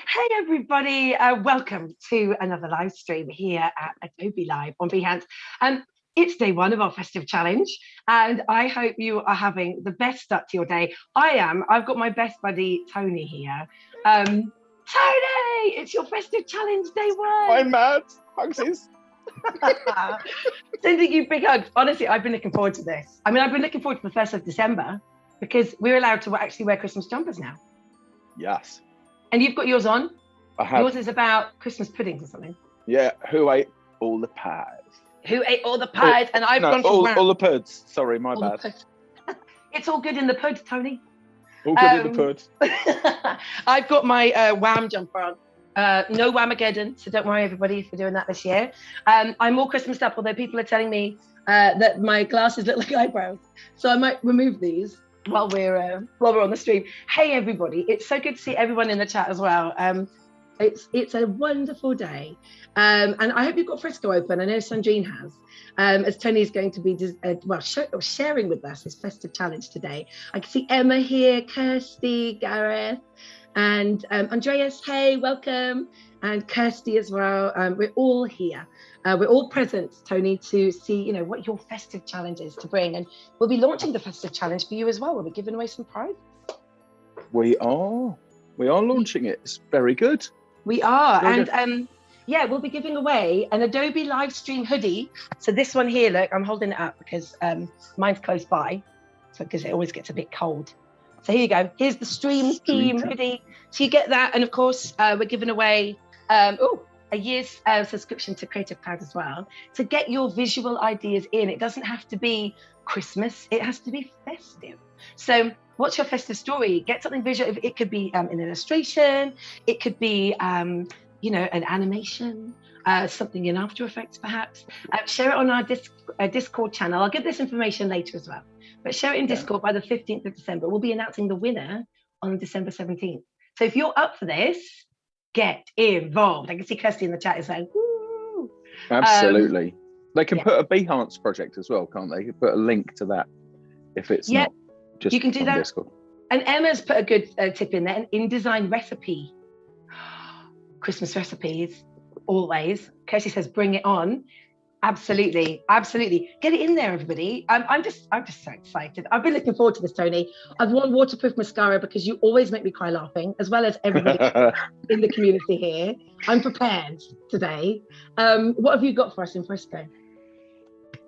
Hey everybody, welcome to another live stream here at Adobe Live on Behance. It's day one of our festive challenge, and I hope you are having the best start to your day. I am. I've got my best buddy Tony here. Tony, it's your festive challenge day one. I'm mad. Hugsies. Sending you big hugs. Honestly, I've been looking forward to this. I mean, I've been looking forward to the 1st of December because we're allowed to actually wear Christmas jumpers now. Yes. And you've got yours on? I have. Yours is about Christmas puddings or something. Yeah, who ate all the pies? Who ate all the pies? And I've gone for all the puds. Sorry, my bad. It's all good in the pud, Tony. All good in the pud. I've got my Wham jumper on. No Whamageddon, so don't worry everybody if we're doing that this year. I'm all Christmased up, although people are telling me that my glasses look like eyebrows. So I might remove these while we're on the stream. Hey everybody, it's so good to see everyone in the chat as well. It's a wonderful day, and I hope you've got Frisco open. I know Sandrine has, as Tony's going to be sharing with us his festive challenge today. I can see Emma here, Kirsty, Gareth, and Andreas. Hey, welcome, and Kirsty as well. We're all here. We're all present, Tony, to see, what your festive challenge is to bring. And we'll be launching the festive challenge for you as well. We'll be giving away some prizes. We are launching it. It's very good. We are. And we'll be giving away an Adobe live stream hoodie. So this one here, look, I'm holding it up because mine's close by. So because it always gets a bit cold. So here you go. Here's the stream theme hoodie. So you get that. And of course, we're giving away, a year's subscription to Creative Cloud as well, to get your visual ideas in. It doesn't have to be Christmas, it has to be festive. So what's your festive story? Get something visual. It could be an illustration, it could be an animation, something in After Effects perhaps. Share it on our Discord channel. I'll give this information later as well, but share it in Discord by the 15th of December. We'll be announcing the winner on December 17th. So if you're up for this, get involved. I can see Kirsty in the chat is saying, woo. Absolutely. They can put a Behance project as well, can't they? You can put a link to that if it's not just you can do that. Discord. And Emma's put a good tip in there, an InDesign recipe. Christmas recipes, always. Kirsty says, bring it on. Absolutely. Get it in there, everybody. I'm just so excited. I've been looking forward to this, Tony. I've worn waterproof mascara because you always make me cry laughing, as well as everybody in the community here. I'm prepared today. What have you got for us in Frisco?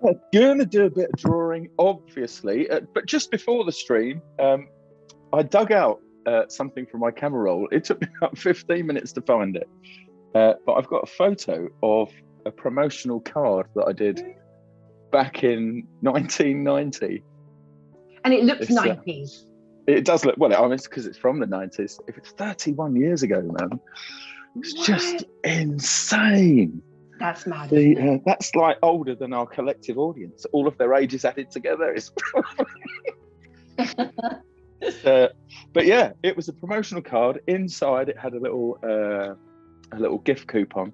I'm going to do a bit of drawing, obviously, but just before the stream, I dug out something from my camera roll. It took me about 15 minutes to find it, but I've got a photo of a promotional card that I did back in 1990. And it looks 90s. It does look, well, I mean, it's because it's from the 90s. If it's 31 years ago, man, it's just insane. That's mad. That's like older than our collective audience. All of their ages added together. But yeah, it was a promotional card. Inside, it had a little gift coupon.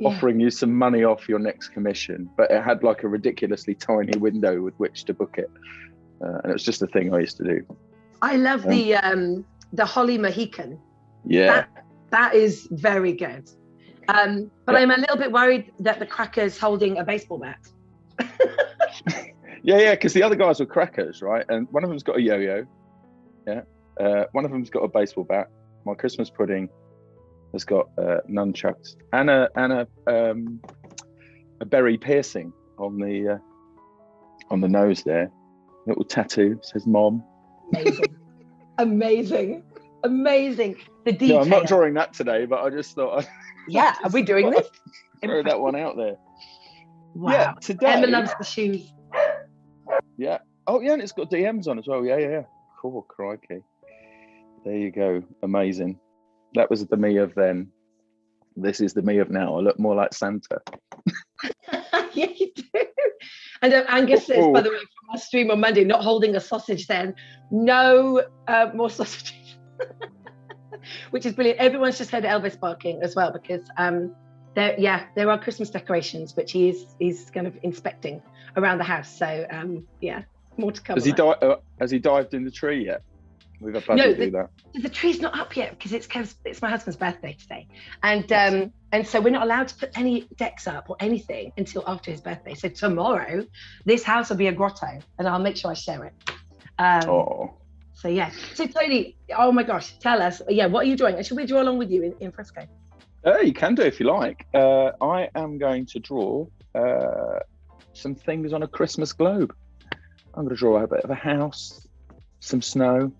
Offering you some money off your next commission, but it had like a ridiculously tiny window with which to book it, and it was just a thing I used to do. I love the Holly Mohican. Yeah, that is very good. But I'm a little bit worried that the cracker's holding a baseball bat. yeah, because the other guys were crackers, right? And one of them's got a yo-yo. Yeah, one of them's got a baseball bat. My Christmas pudding has got nunchucks and a berry piercing on the nose there. Little tattoo says "Mom." Amazing. The detail. No, I'm not drawing that today, but I just thought. Are we doing this? Throw that one out there. Wow. Yeah, today. Emma loves the shoes. Yeah. Oh yeah, and it's got DMs on as well. Yeah. Cool, crikey. There you go. Amazing. That was the me of then. This is the me of now. I look more like Santa. Yeah, you do. And Angus says, by the way, from our stream on Monday, not holding a sausage then. No more sausages. Which is brilliant. Everyone's just heard Elvis barking as well, because there are Christmas decorations, which he's kind of inspecting around the house. So, more to come. Has he dived in the tree yet? We've had Buddy do that. The tree's not up yet because it's my husband's birthday today, and so we're not allowed to put any decks up or anything until after his birthday. So tomorrow, this house will be a grotto, and I'll make sure I share it. So yeah. So Tony, oh my gosh, tell us. Yeah, what are you drawing? Should we draw along with you in fresco? You can do if you like. I am going to draw some things on a Christmas globe. I'm going to draw a bit of a house, some snow,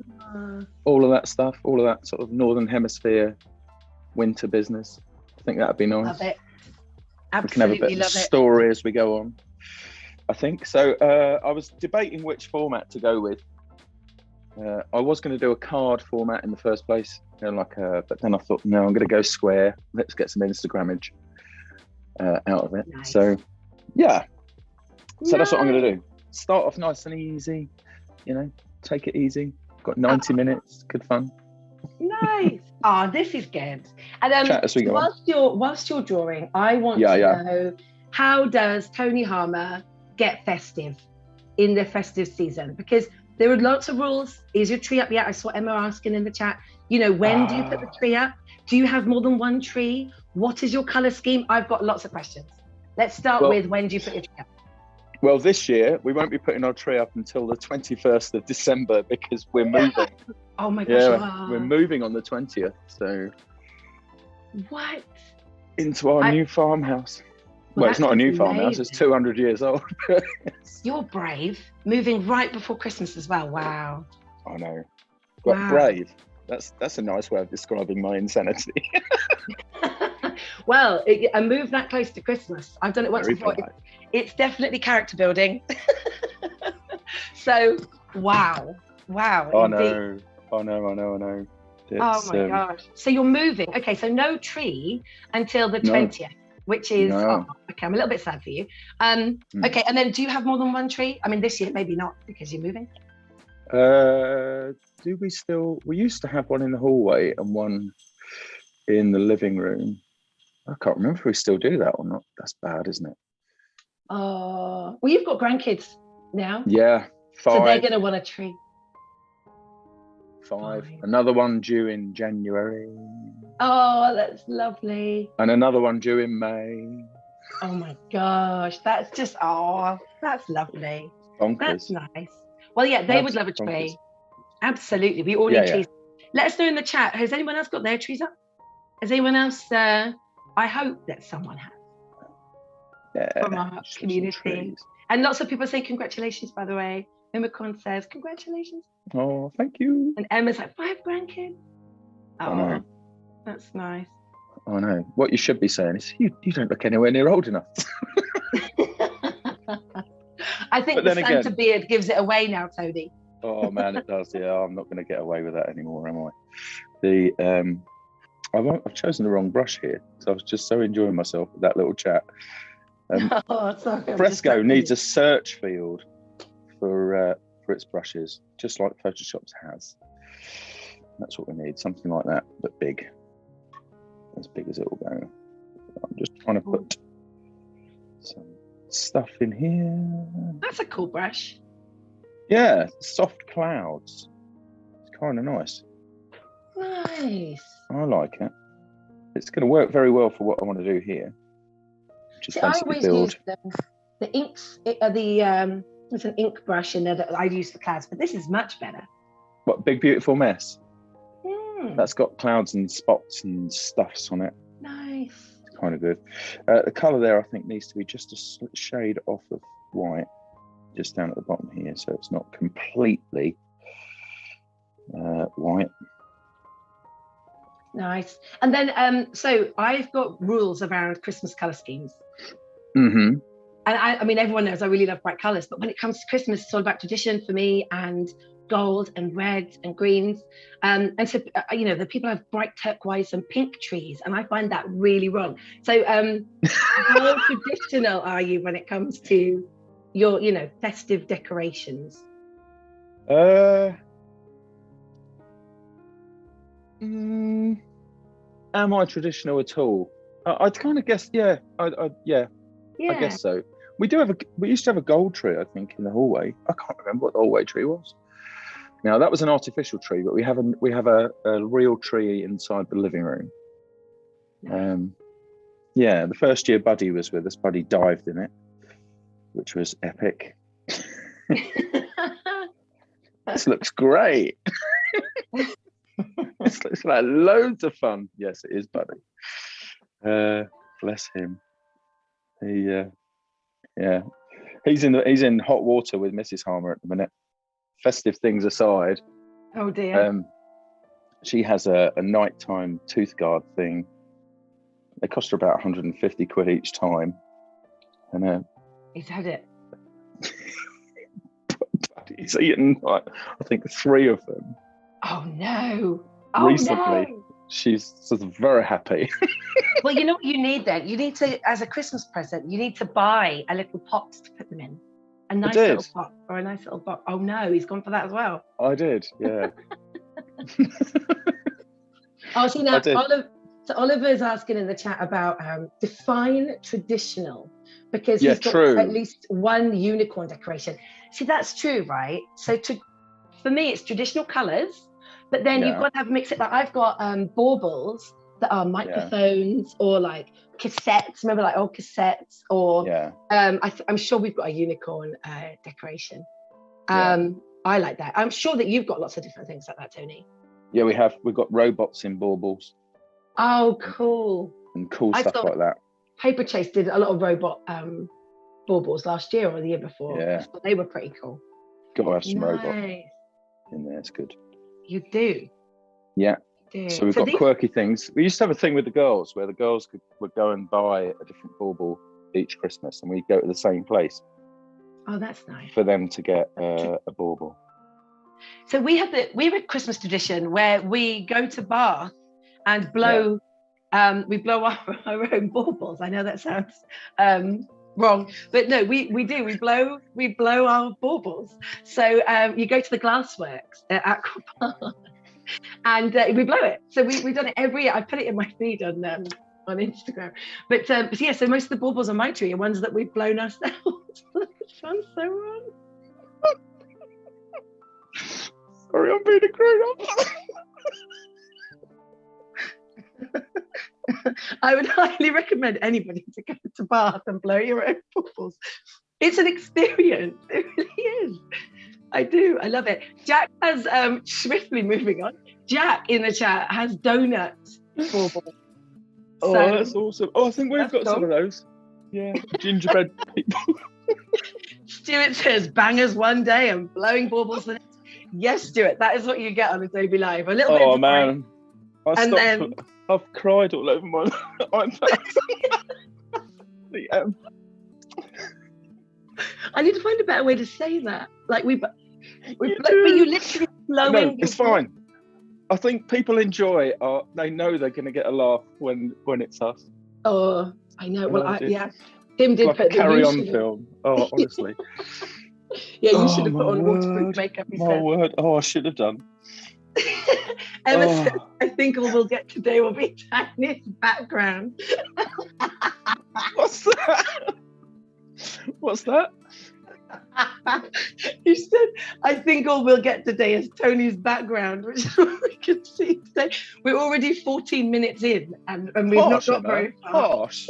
all of that stuff, all of that sort of Northern Hemisphere winter business. I think that'd be nice. Love it. Absolutely, we can have a bit of story as we go on, I think. So I was debating which format to go with. I was going to do a card format in the first place, but then I thought, no, I'm going to go square. Let's get some Instagrammage out of it. Nice. So, yeah. So that's what I'm going to do. Start off nice and easy, take it easy. Got 90 minutes, good fun. Nice. This is good. And chat as we go whilst you're drawing, I want to know, how does Tony Harmer get festive in the festive season? Because there are lots of rules. Is your tree up yet? I saw Emma asking in the chat, when do you put the tree up? Do you have more than one tree? What is your color scheme? I've got lots of questions. Let's start with, when do you put your tree up? Well, this year, we won't be putting our tree up until the 21st of December because we're moving. Oh my gosh. Yeah, we're moving on the 20th. So. What? Into our new farmhouse. Well, it's not a new farmhouse, it's 200 years old. You're brave. Moving right before Christmas as well. Wow. I know. But brave. That's a nice way of describing my insanity. Well, a move that close to Christmas. I've done it once before. It's definitely character building. So, wow. I know. It's, oh my gosh. So you're moving. Okay, so no tree until the 20th, which is, okay, I'm a little bit sad for you. Okay, and then do you have more than one tree? I mean, this year, maybe not because you're moving. We used to have one in the hallway and one in the living room. I can't remember if we still do that or not. That's bad, isn't it? Well, you've got grandkids now. Yeah, 5. So they're going to want a tree. 5. Another one due in January. Oh, that's lovely. And another one due in May. Oh my gosh, that's just, that's lovely. Bonkers. That's nice. Well, yeah, they would love a tree. Bonkers. Absolutely. We all need trees. Let us know in the chat. Has anyone else got their trees up? Has anyone else? I hope that someone has. Yeah, from our community. And lots of people say congratulations, by the way. Mimicon says congratulations. Oh, thank you. And Emma's like, 5 grandkids. Oh, that's nice. I know. What you should be saying is you don't look anywhere near old enough. I think the Santa beard gives it away now, Tony. Oh man, it does. Yeah, I'm not going to get away with that anymore, am I? I've chosen the wrong brush here, so I was just so enjoying myself with that little chat. Sorry, Fresco needs a search field for its brushes, just like Photoshop's has. That's what we need, something like that, but big, as big as it will go. I'm just trying to put some stuff in here. That's a cool brush. Yeah, soft clouds. It's kind of nice. Nice. I like it. It's going to work very well for what I want to do here. I always use the inks. There's an ink brush in there that I use for clouds, but this is much better. What, Big Beautiful Mess? That's got clouds and spots and stuffs on it. Nice. It's kind of good. The colour there, I think, needs to be just a shade off of white, just down at the bottom here, so it's not completely white. Nice. And then, so I've got rules around Christmas colour schemes. Mm-hmm. And I mean, everyone knows I really love bright colours, but when it comes to Christmas, it's all about tradition for me, and gold and reds and greens. And so, the people have bright turquoise and pink trees, and I find that really wrong. So how traditional are you when it comes to your, festive decorations? Am I traditional at all? I'd kind of guess, I guess so. We used to have a gold tree, I think, in the hallway. I can't remember what the hallway tree was. Now that was an artificial tree, but we have a real tree inside the living room. Yeah, the first year Buddy was with us, Buddy dived in it, which was epic. This looks great. This looks like loads of fun. Yes, it is, Buddy. Bless him. He's in hot water with Mrs. Harmer at the minute. Festive things aside. Oh dear. She has a nighttime tooth guard thing. They cost her about 150 quid each time. And he's had it. He's eaten, like, I think 3 of them. Oh no. Recently. No. She's sort of very happy. Well, you know what you need then? You need to, as a Christmas present, you need to buy a little pot to put them in. A nice little pot or a nice little box. Oh no, he's gone for that as well. I did, yeah. Oh, see now, Oliver's asking in the chat about define traditional, because he's got at least one unicorn decoration. See, that's true, right? So for me, it's traditional colours, but then you've got to have mix it. Like I've got baubles that are microphones or like cassettes. Remember, like old cassettes, or I'm sure we've got a unicorn decoration. I like that. I'm sure that you've got lots of different things like that, Tony. Yeah, we've got robots in baubles. Oh, cool. And cool stuff like that. Paper Chase did a lot of robot baubles last year or the year before. Yeah. They were pretty cool. Got to have some robot in there. It's good. You do? Yeah. So we've got quirky things. We used to have a thing with the girls where the girls would go and buy a different bauble each Christmas, and we'd go to the same place. Oh, that's nice. For them to get a bauble. So we have a Christmas tradition where we go to Bath and blow. We blow our own baubles. I know that sounds wrong, but no, we do. We blow our baubles. So you go to the glassworks at Acrobat and we blow it. So we've done it every year. I put it in my feed on Instagram. But yeah, so most of the baubles on my tree are ones that we've blown ourselves. It sounds so wrong. Sorry, I'm being a grown-up. I would highly recommend anybody to go to Bath and blow your own baubles. It's an experience. It really is. I do. I love it. Jack has, swiftly moving on, Jack in the chat has donuts baubles. Oh, so, that's awesome. Oh, I think we've got some of those. Yeah, gingerbread people. Stuart says, bangers one day and blowing baubles the next. Yes, Stuart, that is what you get on Adobe Live. A little bit of man. I've cried all over my iPad. I need to find a better way to say that. Like but you literally blowing. No, it's fine. I think people enjoy. They know they're going to get a laugh when it's us. Oh, I know. Well, Tim did like put a carry-on film. Oh, honestly. Yeah, you should have put on waterproof makeup. My word. Oh, I should have done. Emma said, I think all we'll get today will be Chinese background. What's that? What's that? You said, I think all we'll get today is Tony's background, which is what we can see today. We're already 14 minutes in and we've not got very far. Gosh.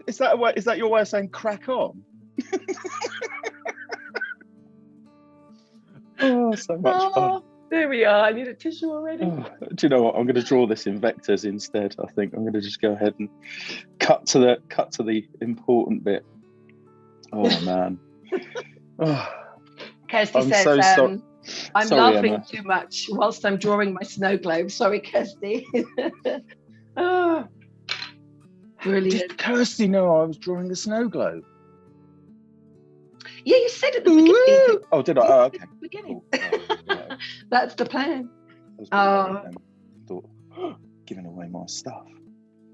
Is that your way of saying crack on? Oh, so much fun. There we are. I need a tissue already. Oh, do you know what? I'm going to draw this in vectors instead. I think I'm going to just go ahead and cut to the important bit. Oh man. Oh, Kirsty says, I'm laughing too much whilst I'm drawing my snow globe. Sorry, Kirsty. Oh, brilliant. Did Kirsty know I was drawing the snow globe? Yeah, you said at the beginning. Oh, did I? Oh, okay. Beginning. Cool. Yeah. That's the plan. I thought, giving away my stuff.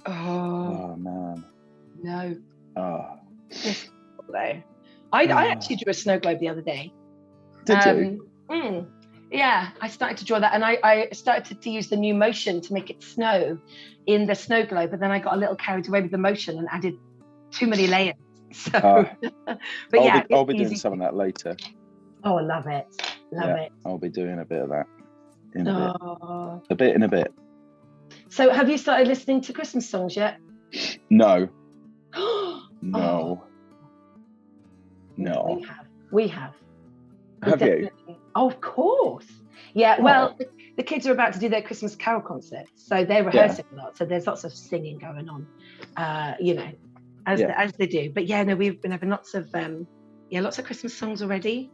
Oh man. No. Oh. I actually drew a snow globe the other day. Did you? Yeah, I started to draw that, and I started to use the new motion to make it snow in the snow globe, but then I got a little carried away with the motion and added too many layers. So, but I'll be doing some of that later. Oh, I love it. Love it. I'll be doing a bit of that in a bit. Oh. A bit in a bit. So have you started listening to Christmas songs yet? No. No. No. We have. Have you? Oh, of course. Yeah, well, the kids are about to do their Christmas Carol concert, so they're rehearsing a lot. So there's lots of singing going on, as they do. But yeah, no, we've been having lots of Christmas songs already.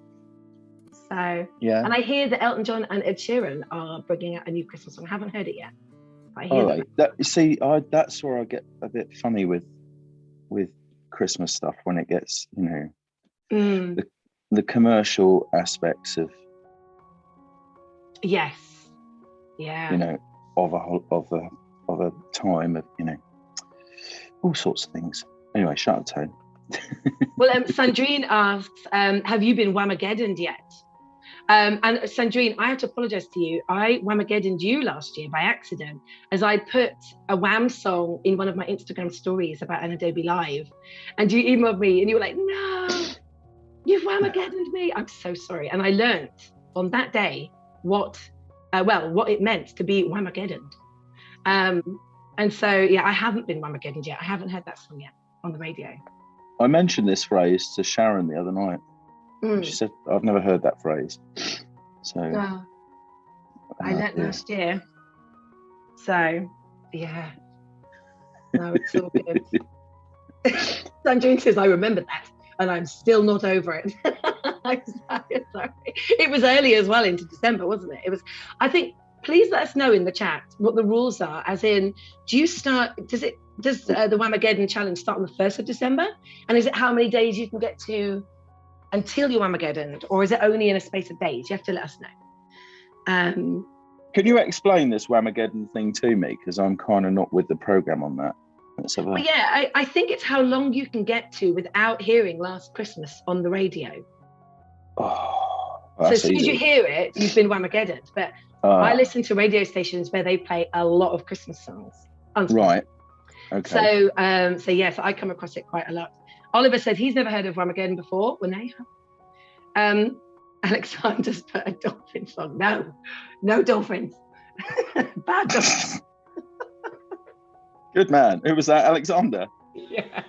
So and I hear that Elton John and Ed Sheeran are bringing out a new Christmas song. I haven't heard it yet. But I hear that's where I get a bit funny with Christmas stuff, when it gets, the commercial aspects of of a time of all sorts of things. Anyway, shut up, Tone. Well, Sandrine asks, have you been Whamageddoned yet? And Sandrine, I have to apologize to you. I Whamageddoned you last year by accident, as I put a Wham song in one of my Instagram stories about an Adobe Live, and you emailed me and you were like, no, you've Whamageddoned me. I'm so sorry. And I learned on that day what it meant to be Whamageddoned. And so, I haven't been Whamageddoned yet. I haven't heard that song yet on the radio. I mentioned this phrase to Sharon the other night. She said, I've never heard that phrase. So I learnt last year. So, yeah. No, it's all good. Sandrine says, I remember that, and I'm still not over it. I'm sorry. It was early as well, into December, wasn't it? It was, I think, please let us know in the chat what the rules are, as in, does the Whamageddon challenge start on the 1st of December? And is it how many days you can get to until you're Whamageddoned, or is it only in a space of days? You have to let us know. Can you explain this Whamageddon thing to me? Because I'm kind of not with the program on that. Well, I think it's how long you can get to without hearing Last Christmas on the radio. Oh, so as soon as you hear it, you've been Whamageddoned. But I listen to radio stations where they play a lot of Christmas songs. Right. Okay. So yes, I come across it quite a lot. Oliver said he's never heard of Whamageddon before. Well, no. Alexander's put a dolphin song. No dolphins. Bad dolphins. Good man. Who was that, Alexander? Yeah.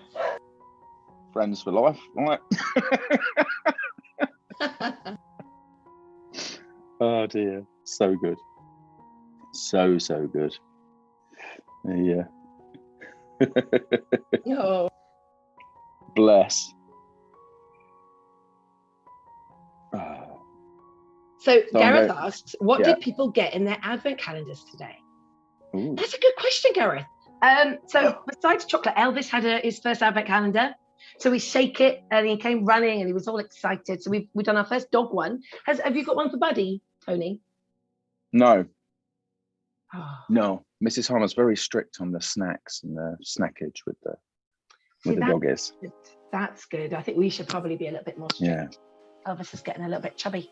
Friends for life, right? Oh dear. So good. So good. Yeah. Oh. Bless. So Gareth asks, what did people get in their advent calendars today? Ooh. That's a good question, Gareth. So besides chocolate, Elvis had his first advent calendar. So we shake it, and he came running, and he was all excited. So we've done our first dog one. Have you got one for Buddy, Tony? No. No. Mrs. Harmer's very strict on the snacks and the snackage with the doggies. That's good. I think we should probably be a little bit more strict. Yeah. Elvis is getting a little bit chubby.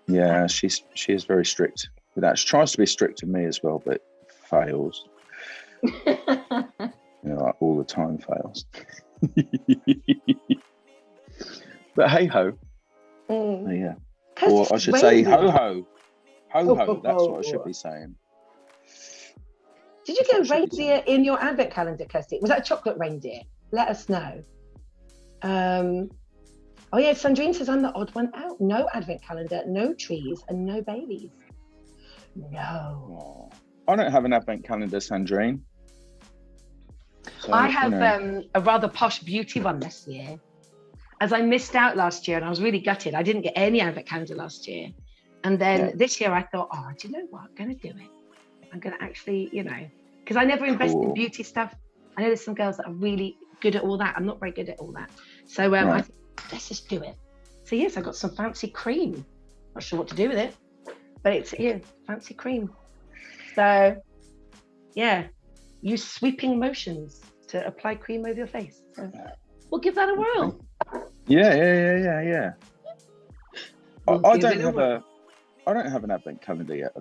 Yeah, she is very strict with that. She tries to be strict with me as well, but fails. Like all the time fails. But hey ho. Yeah. Or I should say ho ho. Ho ho. That's what I should be saying. Did you get a reindeer in your advent calendar, Kirsty? Was that a chocolate reindeer? Let us know. Oh yeah, Sandrine says I'm the odd one out. No advent calendar, no trees, and no babies. No. I don't have an advent calendar, Sandrine. So, I have a rather posh beauty one this year, as I missed out last year, and I was really gutted. I didn't get any advent calendar last year. And then this year I thought, do you know what? I'm going to do it. I'm going to actually, because I never invest in beauty stuff. I know there's some girls that are really good at all that. I'm not very good at all that. So I thought, let's just do it. So yes, I got some fancy cream. Not sure what to do with it, but it's fancy cream. So yeah, use sweeping motions to apply cream over your face. So we'll give that a whirl. Yeah. I don't have an advent calendar yet. I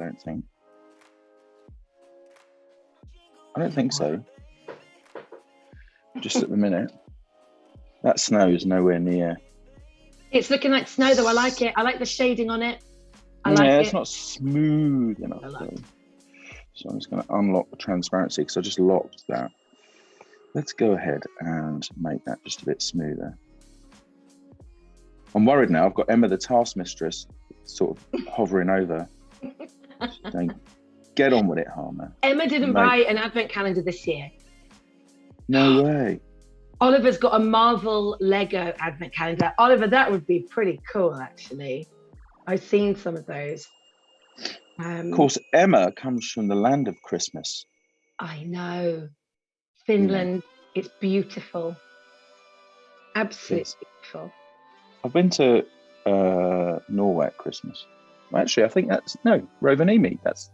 don't think so. Just at the minute. That snow is nowhere near. It's looking like snow though. I like it. I like the shading on it. I like Yeah, it. it's not smooth enough. So I'm just going to unlock the transparency because I just locked that. Let's go ahead and make that just a bit smoother. I'm worried now. I've got Emma, the task mistress, sort of hovering over. Saying, get on with it, Harmer. Emma didn't buy an advent calendar this year. No way. Oliver's got a Marvel Lego advent calendar. Oliver, that would be pretty cool, actually. I've seen some of those. Of course, Emma comes from the land of Christmas. I know. Finland. Yeah. It's beautiful. Absolutely beautiful. I've been to Norway at Christmas. Well, actually, I think that's Rovaniemi. That's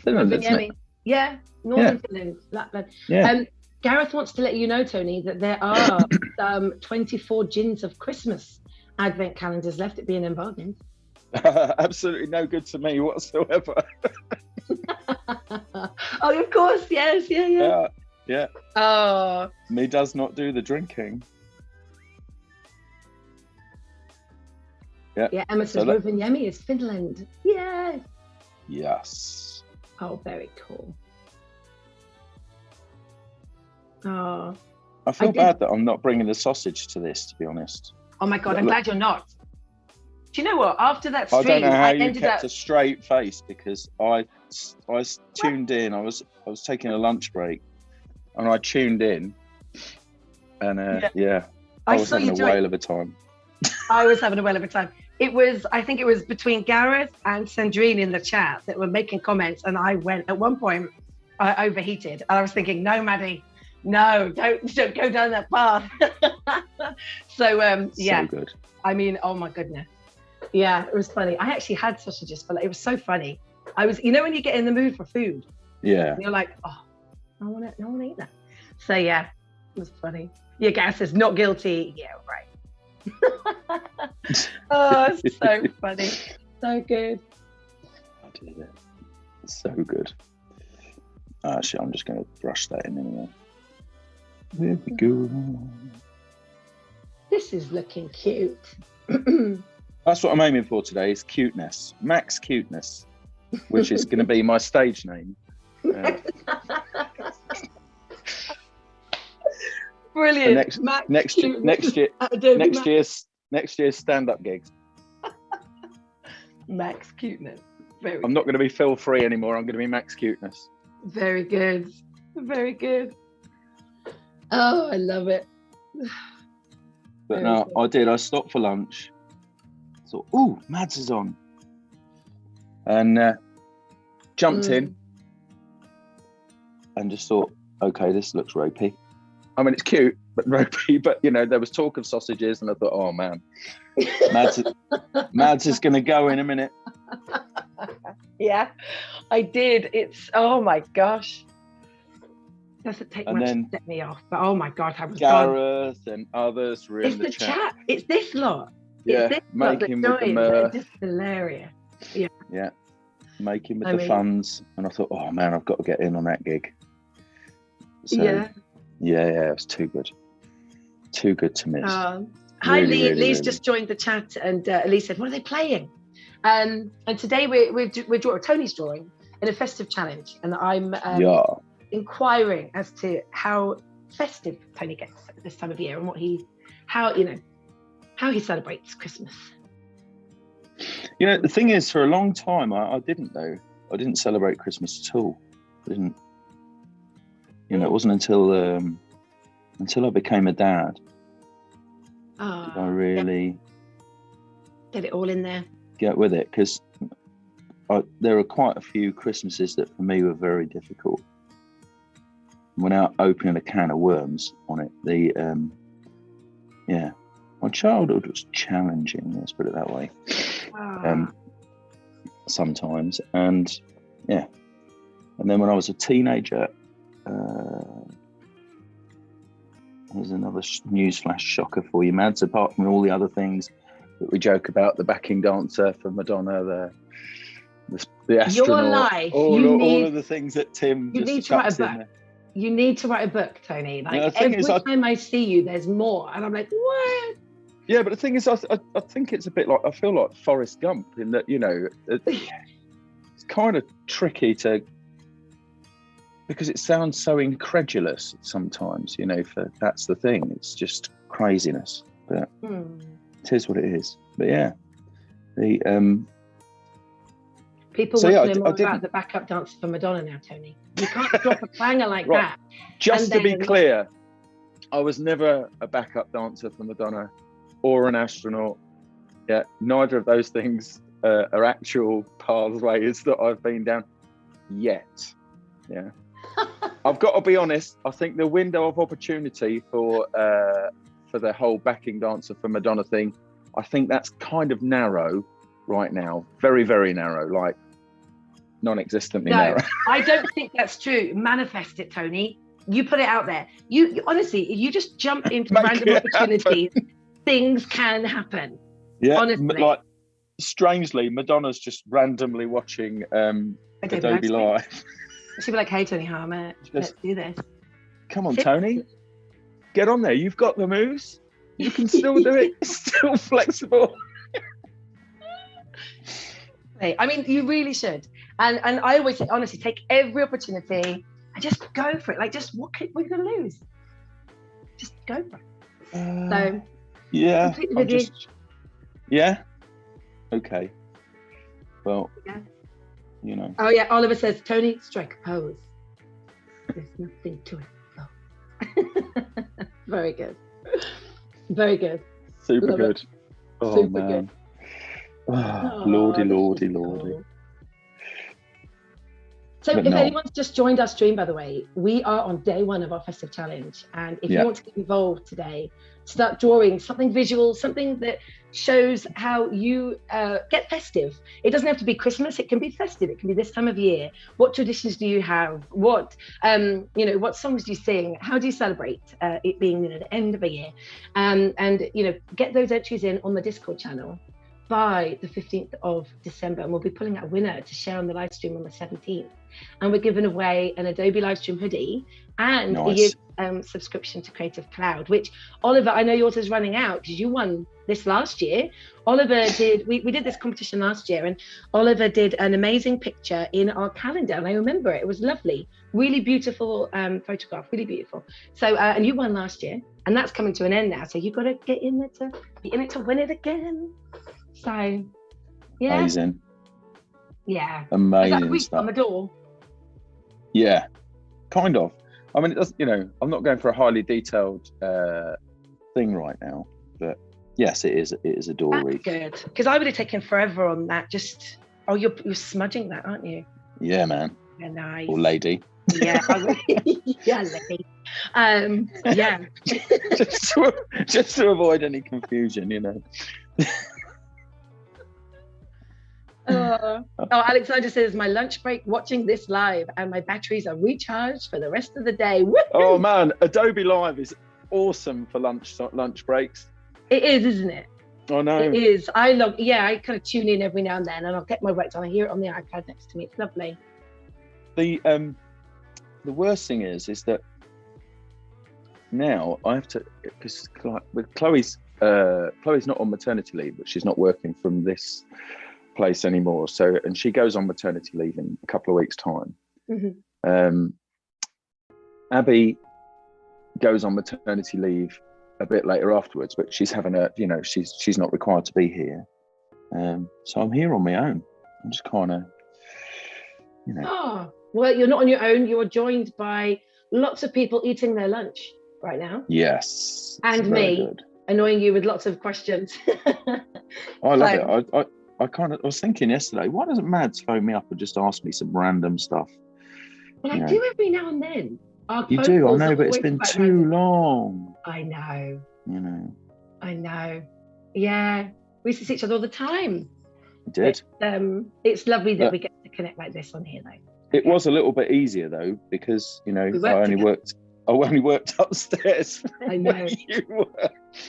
Finland, isn't it? Yeah, Northern Finland, Lapland. Yeah. Gareth wants to let you know, Tony, that there are 24 gins of Christmas advent calendars left at B&M Bargains. Absolutely no good to me whatsoever. Oh, of course, yes, yeah. Yeah. Oh. Me does not do the drinking. Yeah, Emma says Rovaniemi is Finland. Yeah. Yes. Oh, very cool. Oh. I feel bad that I'm not bringing the sausage to this, to be honest. Oh my God, I'm glad you're not. Do you know what? After that stream, I don't know how you kept a straight face because I tuned in. I was taking a lunch break, and I tuned in, and I was having a whale of a time. I was having a whale of a time. I think it was between Gareth and Sandrine in the chat that were making comments, and I went at one point. I overheated, and I was thinking, "No, Maddie, no, don't go down that path." So So good. I mean, oh my goodness. Yeah, it was funny. I actually had sausages, but it was so funny. I was, when you get in the mood for food, yeah, you're like, oh, I want to eat that. So yeah, it was funny. Yeah, Gareth says not guilty. Yeah, right. Oh, it's so funny, so good. I did it. So good. Actually, I'm just going to brush that in anyway. There we go. This is looking cute. That's what I'm aiming for today, is cuteness. Max cuteness, which is going to be my stage name. Brilliant. Next year's stand-up gigs. Max cuteness. I'm not going to be Phil Free anymore. I'm going to be Max cuteness. Very good. Very good. Oh, I love it. But no, I stopped for lunch. Thought, ooh, Mads is on. And jumped in and just thought, okay, this looks ropey. I mean, it's cute, but ropey. But, there was talk of sausages, and I thought, oh, man, Mads is going to go in a minute. Yeah, I did. Oh, my gosh. Doesn't take much to set me off, but oh my God, I was Gareth and others were in the chat. It's this lot. Yeah, it's this making with the mirth. It's hilarious. Yeah, making with the funds, and I thought, oh man, I've got to get in on that gig. So, yeah, it was too good to miss. Hi, Lee. Lee's just joined the chat, and Lee said, "What are they playing?" And today we're Tony's drawing in a festive challenge, and I'm inquiring as to how festive Tony gets at this time of year and how he celebrates Christmas. The thing is, for a long time I didn't celebrate Christmas at all. I didn't. It wasn't until I became a dad did I really get it all in there. Get with it, because there are quite a few Christmases that for me were very difficult. Without opening a can of worms on it, my childhood was challenging, let's put it that way. Sometimes, and then when I was a teenager, there's another newsflash shocker for you, Mads. Apart from all the other things that we joke about, the backing dancer for Madonna, the astronaut, all of the things that Tim just chucks in there. You need to write a book, Tony. Like every time I see you, there's more, and I'm like, what? Yeah, but the thing is, I think it's a bit like, I feel like Forrest Gump in that, you know, it's kind of tricky because it sounds so incredulous sometimes, you know, that's the thing. It's just craziness, but it is what it is. But yeah, people want to know more about the backup dancer for Madonna now, Tony. You can't drop a clanger like that. Just to be clear, I was never a backup dancer for Madonna or an astronaut. Yeah, neither of those things are actual pathways that I've been down yet. Yeah. I've got to be honest, I think the window of opportunity for the whole backing dancer for Madonna thing, I think that's kind of narrow right now. Very, very narrow, like non-existently narrow. I don't think that's true. Manifest it, Tony. You put it out there. You honestly, if you just jump into random opportunities, things can happen. Yeah, honestly. Like strangely, Madonna's just randomly watching Adobe Live. She'd be like, "Hey, Tony Harmer, let's do this." Come on, Tony, get on there. You've got the moves. You can still do it. Still flexible. I mean, you really should. And I always say, honestly, take every opportunity and just go for it. Like, just what are you going to lose? Just go for it. So, yeah. Yeah. Okay. Well, you know. Oh yeah, Oliver says, Tony, strike a pose. There's nothing to it. Oh. Very good. Very good. Super Love good. It. Oh, Super man. good. Oh, lordy. Cool. So if anyone's just joined our stream, by the way, we are on day 1 of our festive challenge. And if you want to get involved today, start drawing something visual, something that shows how you get festive. It doesn't have to be Christmas. It can be festive. It can be this time of year. What traditions do you have? What, what songs do you sing? How do you celebrate it being the end of a year? And, get those entries in on the Discord channel by the 15th of December, and we'll be pulling out a winner to share on the live stream on the 17th. And we're giving away an Adobe Livestream hoodie and a year subscription to Creative Cloud, which, Oliver, I know yours is running out because you won this last year. Oliver did, we did this competition last year, and Oliver did an amazing picture in our calendar, and I remember it was lovely, really beautiful photograph, really beautiful. So, and you won last year, and that's coming to an end now, so you've got to get in there to be in it to win it again. So, yeah. Amazing. Yeah. Amazing stuff. On the door. Yeah, kind of. I mean, it doesn't, I'm not going for a highly detailed thing right now, but yes, it is a door wreath. Good, because I would have taken forever on that. You're smudging that, aren't you? Yeah, man. Yeah, nice. Or lady. Yeah, yeah, lady. Yeah. just to avoid any confusion, Alexander says, my lunch break watching this live and my batteries are recharged for the rest of the day. Woo-hoo! Oh man, Adobe Live is awesome for lunch breaks. It is, isn't it? I know. It is. I kind of tune in every now and then, and I'll get my work done. I hear it on the iPad next to me. It's lovely. The worst thing is that now I have to, because with Chloe's not on maternity leave, but she's not working from this place anymore, and she goes on maternity leave in a couple of weeks' time. Mm-hmm. Abby goes on maternity leave a bit later afterwards, but she's having she's not required to be here, so I'm here on my own. I'm just kind of well, you're not on your own. You're joined by lots of people eating their lunch right now. Yes, and me good. Annoying you with lots of questions. I love it. I was thinking yesterday, why doesn't Mads phone me up and just ask me some random stuff? Well, I do every now and then. You do, I know, but it's been too long. I know. I know. Yeah, we used to see each other all the time. We did. It's lovely that we get to connect like this on here, though. It was a little bit easier though, because I only worked upstairs. I know. You were.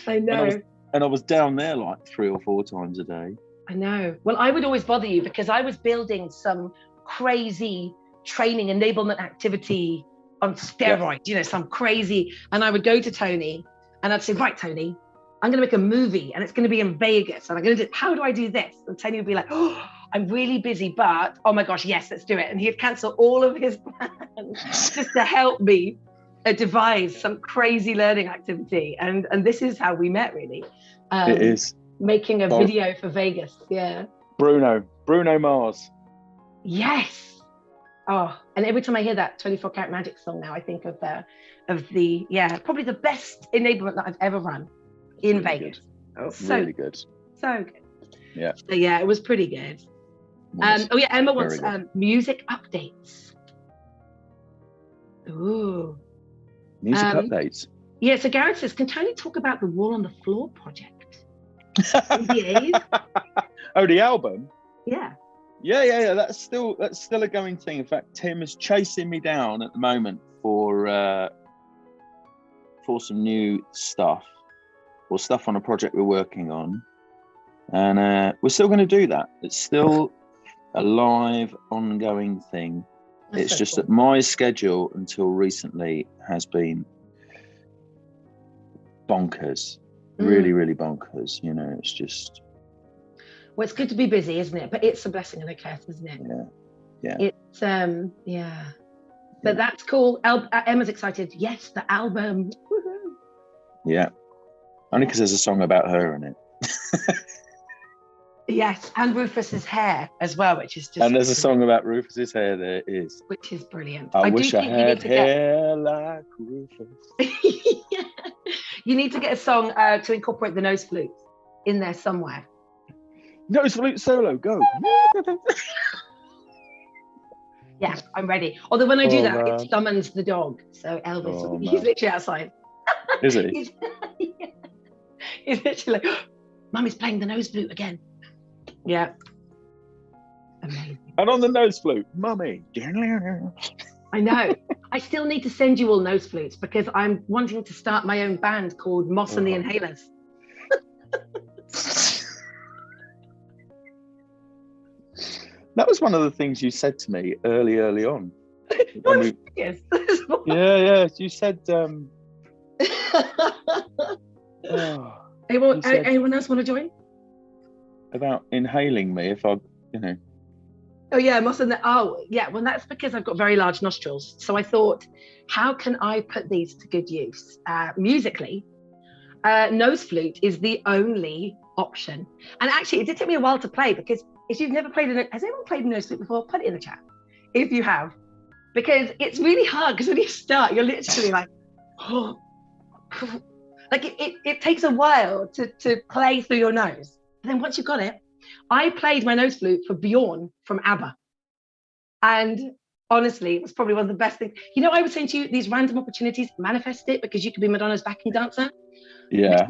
I know. And I was down there like 3 or 4 times a day. I know. Well, I would always bother you because I was building some crazy training enablement activity on steroids, some crazy. And I would go to Tony and I'd say, right, Tony, I'm going to make a movie and it's going to be in Vegas. And I'm going to do, how do I do this? And Tony would be like, oh, I'm really busy, but oh my gosh, yes, let's do it. And he'd cancel all of his plans just to help me devise some crazy learning activity. And this is how we met, really. It is. Making a video for Vegas. Yeah. Bruno Mars. Yes. Oh, and every time I hear that 24 Karat Magic song now, I think of the probably the best enablement that I've ever run in really Vegas. Oh, so really good. So good. Yeah. So yeah, it was pretty good. Emma wants music updates. Ooh. Music updates. Yeah, so Gareth says, can Tony talk about the Wall on the Floor project? NDAs? Oh, the album? Yeah. Yeah. That's still a going thing. In fact, Tim is chasing me down at the moment for some new stuff, or stuff on a project we're working on, and we're still going to do that. It's still a live, ongoing thing. That's it's so just cool. That my schedule until recently has been bonkers, really, really bonkers. You know, it's just. Well, it's good to be busy, isn't it? But it's a blessing and a curse, isn't it? Yeah. It's yeah. But that's cool. Emma's excited. Yes, the album. Woo-hoo. Yeah. Only because there's a song about her in it. Yes, and Rufus's hair as well, which is just. And there's a song about Rufus's hair. There is. Which is brilliant. I wish I had hair like Rufus. Yeah. You need to get a song to incorporate the nose flute in there somewhere. Nose flute solo, go. Yeah, I'm ready. Although when I do that, it summons the dog. So Elvis, he's literally outside. Is he? He's literally like, Mummy's playing the nose flute again. Yeah. Amazing. And on the nose flute, Mummy. I know. I still need to send you all nose flutes because I'm wanting to start my own band called Moss and the Inhalers. That was one of the things you said to me early on. Yes. Yeah. You said. Anyone else want to join? About inhaling me if I, Oh yeah, well that's because I've got very large nostrils. So I thought, how can I put these to good use? Musically, nose flute is the only option. And actually it did take me a while to play because if you've never played has anyone played a nose flute before? Put it in the chat if you have. Because it's really hard because when you start, you're literally like, oh. Like it takes a while to play through your nose. But then once you've got it, I played my nose flute for Bjorn from ABBA. And honestly, it was probably one of the best things. I was saying to you, these random opportunities, manifest it because you could be Madonna's backing dancer. Yeah.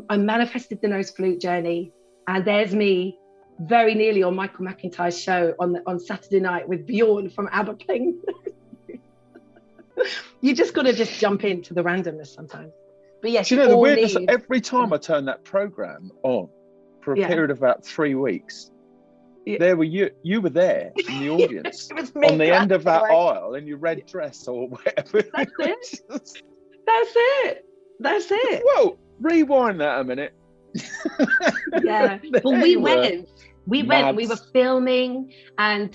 I manifested the nose flute journey. And there's me very nearly on Michael McIntyre's show on Saturday night with Bjorn from ABBA playing. You just got to just jump into the randomness sometimes. But yes, the weirdness, every time I turn that program on for a period of about 3 weeks, there were you were there in the audience on the end of that aisle in your red dress or whatever. That's it. Whoa, rewind that a minute. Yeah. Well, we went. We were filming and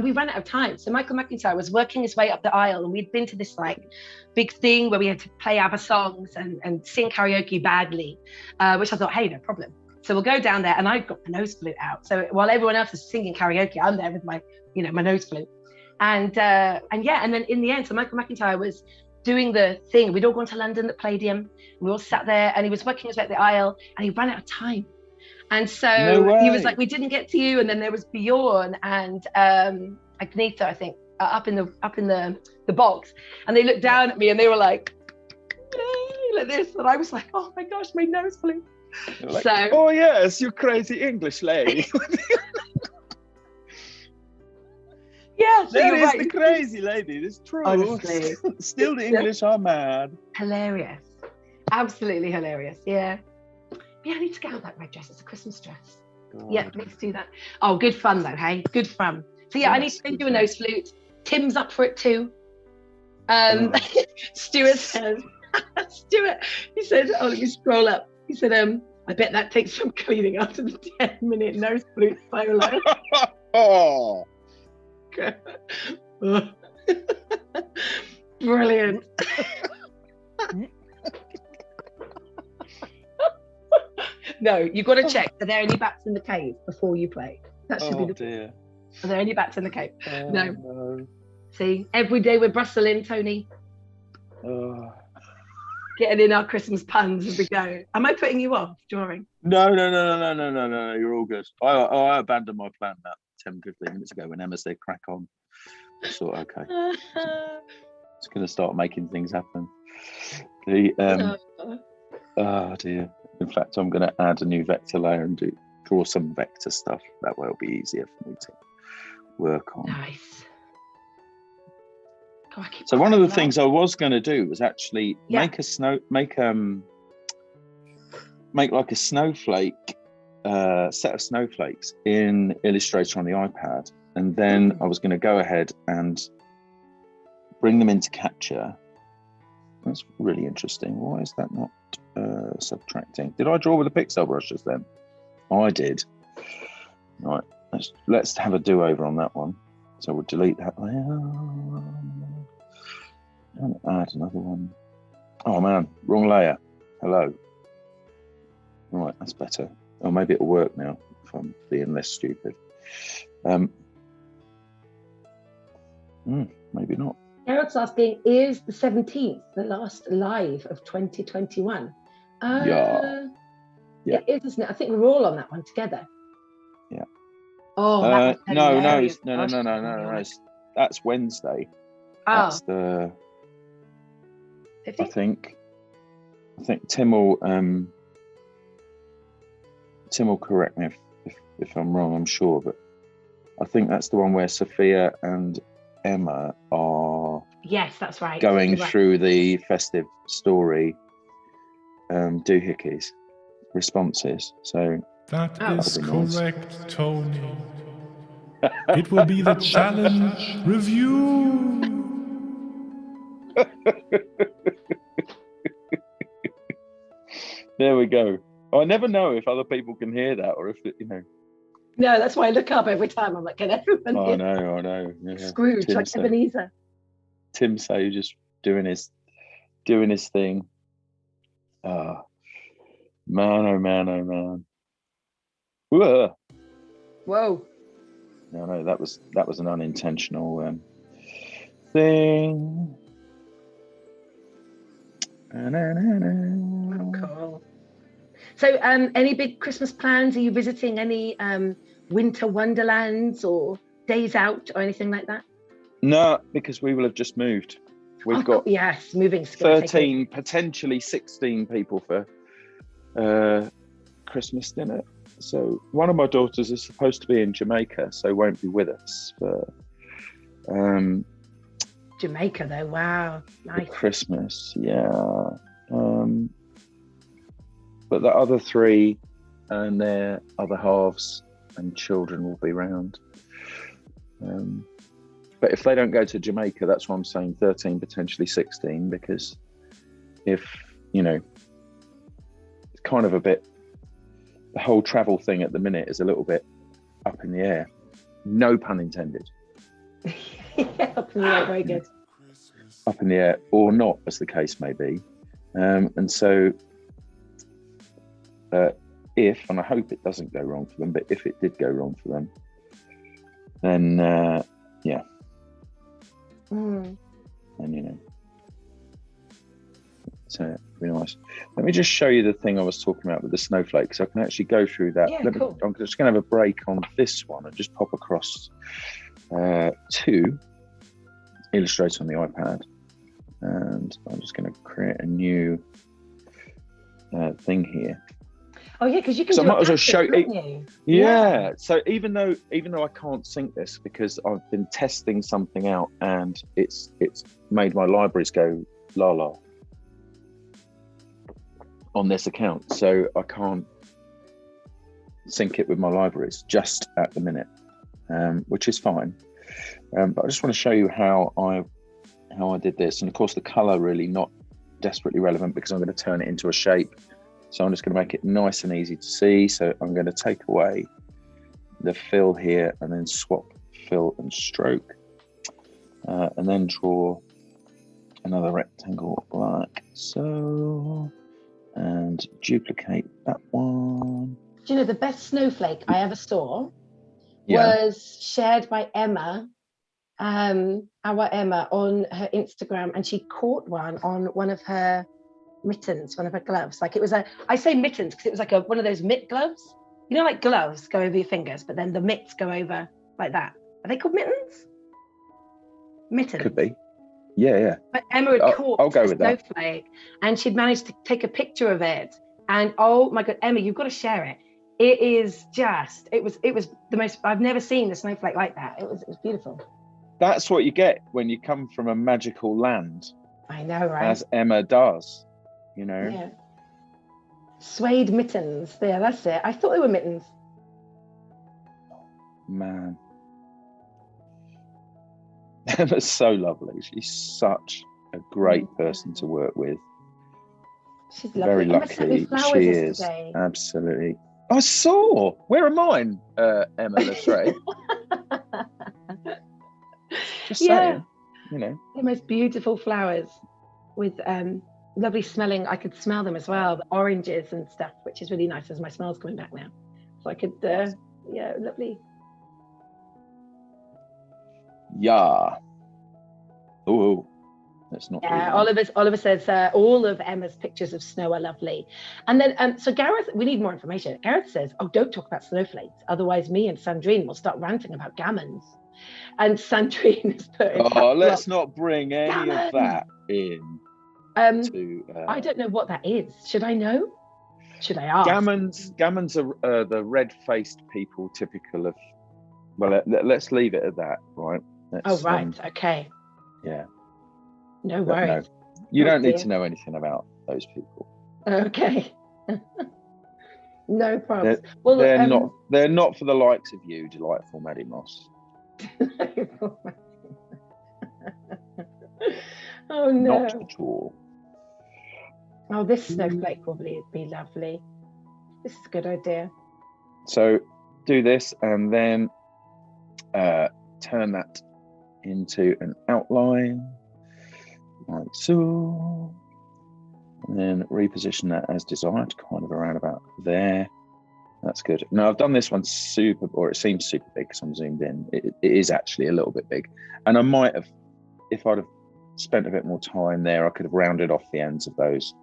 we ran out of time. So Michael McIntyre was working his way up the aisle and we'd been to this big thing where we had to play ABBA songs and sing karaoke badly, which I thought, hey, no problem. So we'll go down there and I've got the nose flute out. So while everyone else is singing karaoke, I'm there with my nose flute. And then in the end, so Michael McIntyre was doing the thing. We'd all gone to London at Palladium. We all sat there and he was working his way up the aisle and he ran out of time. And so he was like, we didn't get to you. And then there was Bjorn and Agnetha, I think, up in the box. And they looked down at me and they were like, yay, like this. And I was like, oh my gosh, my nose flute. Like, oh yes, you crazy English lady. Yeah, so that is the crazy lady. It's true. Honestly. Still the English are mad. Hilarious. Absolutely hilarious. Yeah. Yeah, I need to get out that red dress. It's a Christmas dress. God. Yeah, let's do that. Oh, good fun though, hey? Good fun. So yeah, I need to send you a nose flute. Tim's up for it too. Stuart says, he said, oh, let me scroll up. He said, I bet that takes some cleaning after the 10-minute nose flute solo. Oh, Brilliant. No, you've got to check. Are there any bats in the cave before you play? That should be the dear. Are there any bats in the cave? No. No. See, every day we're brustling, Tony. Oh. Getting in our Christmas puns as we go. Am I putting you off drawing? No. You're all good. I abandoned my plan about 10, 15 minutes ago when Emma said crack on. I thought, okay, it's going to start making things happen. Oh dear. In fact, I'm going to add a new vector layer and draw some vector stuff. That way it'll be easier for me to work on. Nice. God, So one of the things I was going to do was actually make like a snowflake set of snowflakes in Illustrator on the iPad, and then I was going to go ahead and bring them into Capture. That's really interesting. Why is that not subtracting? Did I draw with a pixel brush just then? I did. Right, let's have a do-over on that one. So we'll delete that layer and add another one. Oh man, wrong layer. Hello. Right, that's better. Oh, maybe it'll work now if I'm being less stupid. Maybe not. Eric's asking, is the 17th the last live of 2021? Yeah. It is, isn't it? I think we're all on that one together. Yeah. Oh, that was hilarious. No. That's Wednesday. That's the 15th? I think Tim will correct me if I'm wrong, I'm sure, but I think that's the one where Sophia and Emma are that's right. going through the festive story doohickeys responses. So that is correct, nice. Tony. It will be the challenge review. There we go. I never know if other people can hear that or if No, that's why I look up every time. I'm like, can everyone hear? I know. Yeah. Scrooge, Tim like Ebenezer. Tim Say just doing his thing. Ah, man, oh man. Whoa. No, that was an unintentional thing. Oh, cool. So, any big Christmas plans? Are you visiting any winter wonderlands or days out or anything like that? No, because we will have just moved. We've got moving 13, potentially 16 people for Christmas dinner. So one of my daughters is supposed to be in Jamaica, so won't be with us for Jamaica though. Wow, nice. Christmas, yeah. But the other 3 and their other halves and children will be around. But if they don't go to Jamaica, that's why I'm saying 13, potentially 16, because if, it's kind of a bit, the whole travel thing at the minute is a little bit up in the air. No pun intended. Up in the air, very good. Up in the air, or not, as the case may be. And so if, and I hope it doesn't go wrong for them, but if it did go wrong for them, then and so it'd be nice. Let me just show you the thing I was talking about with the snowflakes. So I can actually go through that. Cool. I'm just going to have a break on this one and just pop across to Illustrator on the iPad, and I'm just going to create a new thing here. Oh yeah, because you can. So I might as well show it. You? Yeah. So even though I can't sync this because I've been testing something out and it's made my libraries go la la on this account, so I can't sync it with my libraries just at the minute, which is fine. But I just want to show you how I did this, and of course the color really not desperately relevant because I'm going to turn it into a shape So I'm just going to make it nice and easy to see. So I'm going to take away the fill here and then swap fill and stroke, and then draw another rectangle like so, and duplicate that one. Do you know the best snowflake I ever saw was shared by Emma, our Emma, on her Instagram, and she caught one on one of her mittens, one of her gloves. Like it was I say mittens because it was like one of those mitt gloves. You know, like gloves go over your fingers, but then the mitts go over like that. Are they called mittens? Mittens. Could be. Yeah. But Emma had caught I'll go a with that. snowflake, and she'd managed to take a picture of it. And oh my God, Emma, you've got to share it. It is just, it was the most, I've never seen a snowflake like that. It was beautiful. That's what you get when you come from a magical land. I know, right? As Emma does, you know. Yeah. Suede mittens. Yeah, that's it. I thought they were mittens. Man. Emma's so lovely. She's such a great person to work with. She's lovely. Very lucky. She is. Yesterday. Absolutely. I saw. Where are mine, Emma Lestray? Just saying, you know. The most beautiful flowers with lovely smelling. I could smell them as well, the oranges and stuff, which is really nice as my smell's coming back now. So I could, lovely. Yeah. Oh, that's not. Yeah, Oliver says all of Emma's pictures of snow are lovely. And then, so Gareth, we need more information. Gareth says, oh, don't talk about snowflakes. Otherwise, me and Sandrine will start ranting about gammons. And Sandrine has put. Oh, let's not bring any of that in. I don't know what that is. Should I know? Should I ask? Gammons are the red-faced people typical of. Well, let's leave it at that, right? Okay. Yeah. No worries. No, you don't need to know anything about those people. Okay. No problem. They're not for the likes of you, delightful Maddie Moss. Oh no. Not at all. Oh, this snowflake will be lovely. This is a good idea. So do this and then turn that into an outline like so, and then reposition that as desired, kind of around about there. That's good. Now I've done this one super, or it seems super big because I'm zoomed in. It is actually a little bit big, and I might have, if I'd have spent a bit more time there, I could have rounded off the ends of those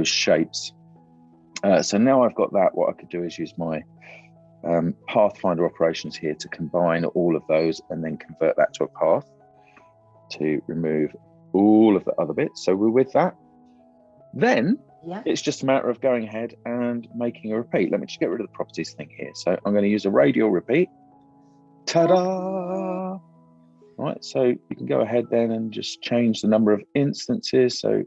shapes. So now I've got that, what I could do is use my Pathfinder operations here to combine all of those and then convert that to a path to remove all of the other bits. So we're with that. Then it's just a matter of going ahead and making a repeat. Let me just get rid of the properties thing here. So I'm going to use a radial repeat. Ta-da! Right, so you can go ahead then and just change the number of instances. So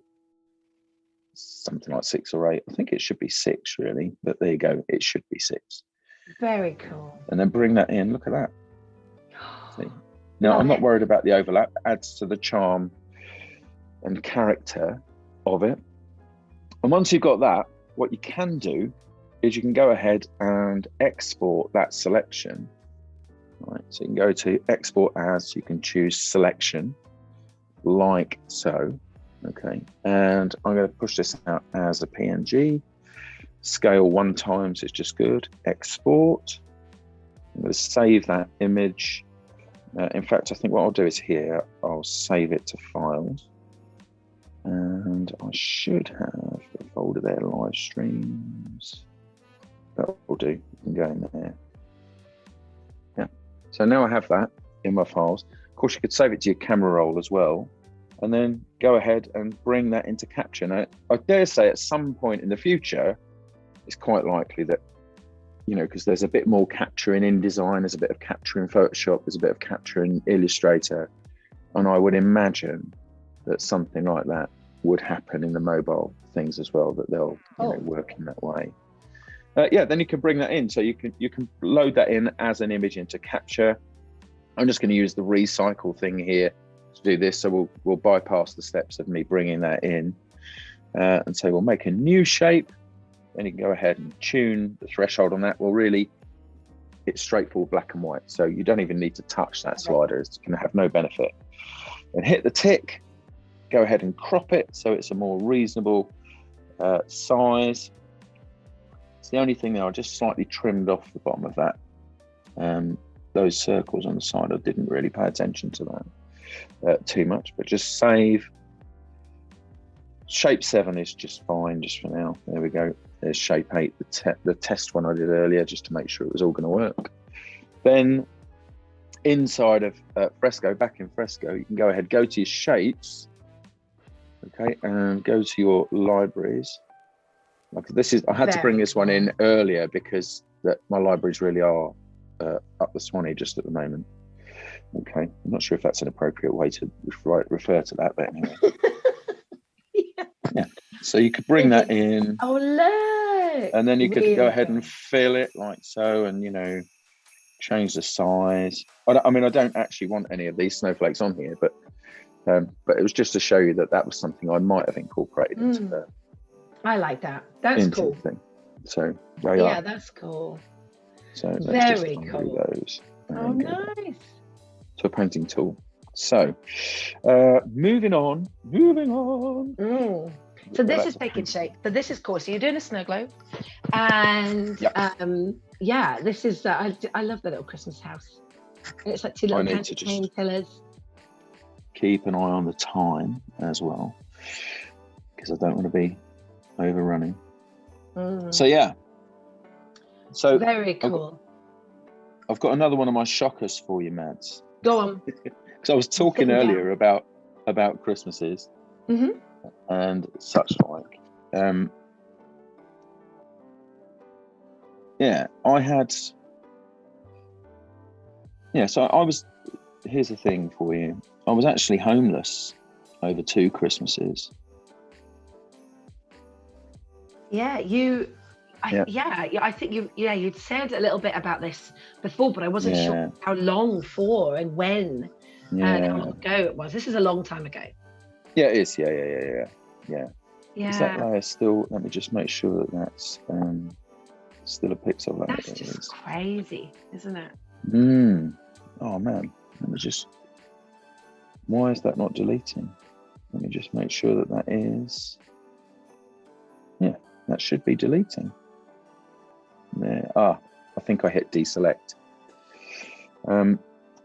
something like 6 or 8. I think it should be 6 really, but there you go. It should be 6. Very cool. And then bring that in. Look at that. See? Now, I'm not worried about the overlap. It adds to the charm and character of it. And once you've got that, what you can do is you can go ahead and export that selection. Right, so you can go to export as, you can choose selection like so. Okay, and I'm going to push this out as a PNG. Scale 1 times is just good. Export. I'm going to save that image. In fact, I think what I'll do is here, I'll save it to files. And I should have a folder there, live streams. That will do. You can go in there. Yeah. So now I have that in my files. Of course, you could save it to your camera roll as well, and then go ahead and bring that into Capture. Now, I dare say at some point in the future, it's quite likely that, you know, because there's a bit more capture in InDesign, there's a bit of capture in Photoshop, there's a bit of capture in Illustrator, and I would imagine that something like that would happen in the mobile things as well, that they'll work in that way. Then you can bring that in. So you can load that in as an image into Capture. I'm just going to use the recycle thing here to do this. So we'll bypass the steps of me bringing that in. and say, we'll make a new shape. Then you can go ahead and tune the threshold on that. Well, really, it's straightforward black and white. So you don't even need to touch that slider. It's going to have no benefit. And hit the tick, go ahead and crop it so it's a more reasonable size. It's the only thing that I just slightly trimmed off the bottom of that. Those circles on the side, I didn't really pay attention to that too much, but just save. Shape 7 is just fine just for now. There we go. There's shape 8, the test one I did earlier, just to make sure it was all going to work. Then inside of Fresco, back in Fresco, you can go ahead, go to your shapes, okay, and go to your libraries. Like this is, I had to bring this one in earlier because my libraries really are up the Swanee just at the moment. Okay, I'm not sure if that's an appropriate way to refer to that, but anyway. Yeah. So you could bring that in. Oh, look. And then you could go ahead and fill it like so, and change the size. I mean, I don't actually want any of these snowflakes on here, but it was just to show you that was something I might have incorporated into the. I like that. That's cool. Thing. So yeah, that's cool. So let's very just cool. Those. Oh, nice. To a painting tool. So moving on. So this is taking shape. So this is cool. So you're doing a snow globe, and this is. I love the little Christmas house. It's like two little candy cane pillars. Keep an eye on the time as well, because I don't want to be overrunning. So yeah. So very cool. I've got another one of my shockers for you, Mads. Go on. Because I was talking earlier about Christmases. And such like. I had. So I was. Here's the thing for you. I was actually homeless over 2 Christmases. Yeah, I think you'd said a little bit about this before, but I wasn't sure how long for and when and how long ago it was. This is a long time ago. Yeah, it is. Yeah. Is that layer still? Let me just make sure that's still a pixel layer. That's just crazy, isn't it? Oh man, let me just. Why is that not deleting? Let me just make sure that is. Yeah, that should be deleting. There. I think I hit deselect.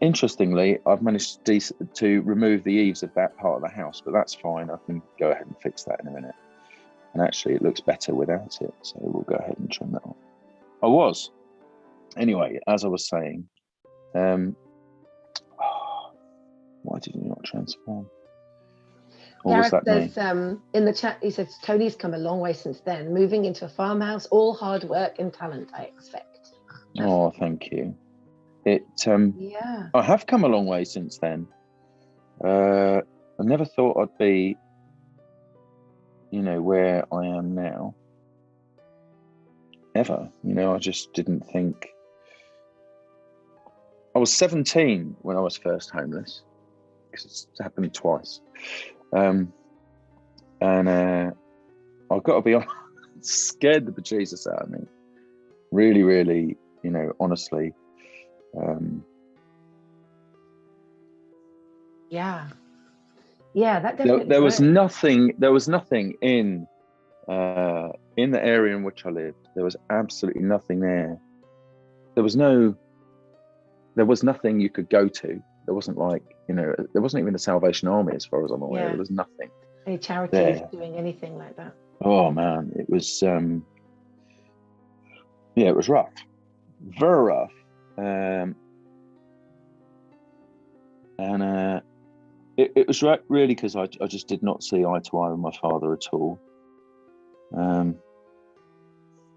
Interestingly, I've managed to remove the eaves of that part of the house, but that's fine. I can go ahead and fix that in a minute. And actually, it looks better without it, so we'll go ahead and trim that off. Anyway, as I was saying, why did you not transform? What was that name? In the chat, he says, Tony's come a long way since then, moving into a farmhouse, all hard work and talent, I expect. Oh, thank you. I have come a long way since then. I never thought I'd be, where I am now. Ever. I just didn't think. I was 17 when I was first homeless, because it's happened twice. And I've got to be honest, it scared the bejesus out of me. Really, really, honestly. That definitely there was nothing in the area in which I lived. There was absolutely nothing there. There was nothing you could go to. There wasn't there wasn't even a Salvation Army as far as I'm aware. There was nothing. Any charities doing anything like that? Oh man, it was it was rough. Very rough. It was really because I just did not see eye to eye with my father at all.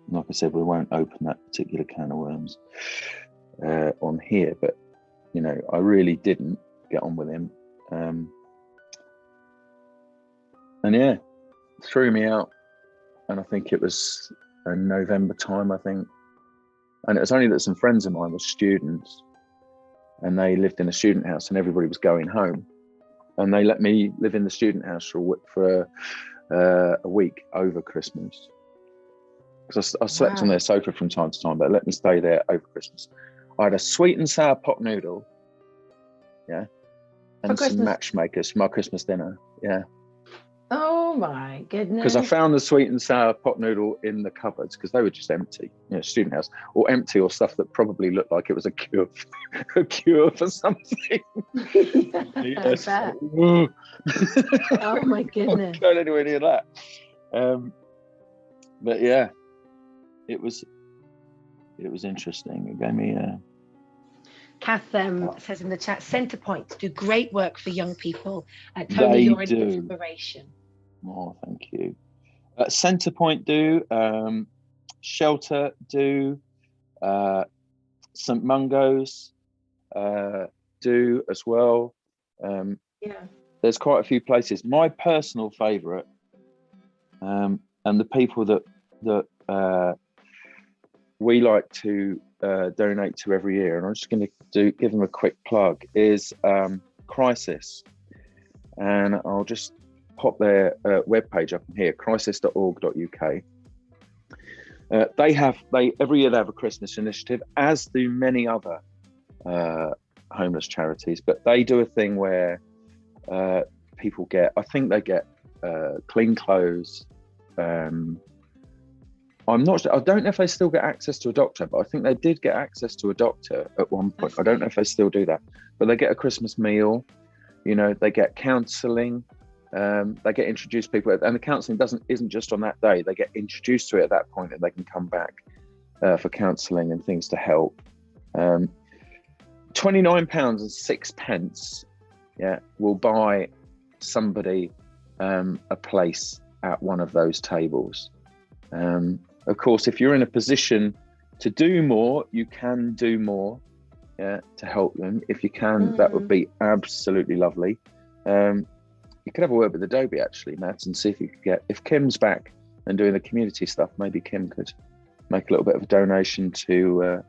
Like I said, we won't open that particular can of worms on here, but I really didn't get on with him. And threw me out, and I think it was in November time, I think. And it was only that some friends of mine were students, and they lived in a student house, and everybody was going home, and they let me live in the student house for a week over Christmas. Because I slept on their sofa from time to time, but let me stay there over Christmas. I had a sweet and sour pot noodle, and some matchmakers for my Christmas dinner, Oh my goodness! Because I found the sweet and sour pot noodle in the cupboards because they were just empty, student house, or empty, or stuff that probably looked like it was a cure for something. Yes. Oh my goodness! Don't anywhere near that. But yeah, it was interesting. It gave me Kath says in the chat, Centrepoint do great work for young people. Tony, you're an inspiration. Oh, thank you. Centrepoint do, Shelter do, St Mungo's do as well. There's quite a few places. My personal favourite, and the people that we like to donate to every year, and I'm just going to give them a quick plug, is Crisis, and I'll just pop their webpage up in here, crisis.org.uk. They every year they have a Christmas initiative, as do many other homeless charities, but they do a thing where people get, I think they get clean clothes. I'm not sure, I don't know if they still get access to a doctor, but I think they did get access to a doctor at one point. I don't know if they still do that, but they get a Christmas meal, they get counselling, they get introduced to people, and the counselling isn't just on that day. They get introduced to it at that point, and they can come back for counselling and things to help. £29.06, will buy somebody a place at one of those tables. Of course, if you're in a position to do more, you can do more, to help them. If you can, that would be absolutely lovely. You could have a word with Adobe, actually, Matt, and see if you could get, if Kim's back and doing the community stuff, maybe Kim could make a little bit of a donation to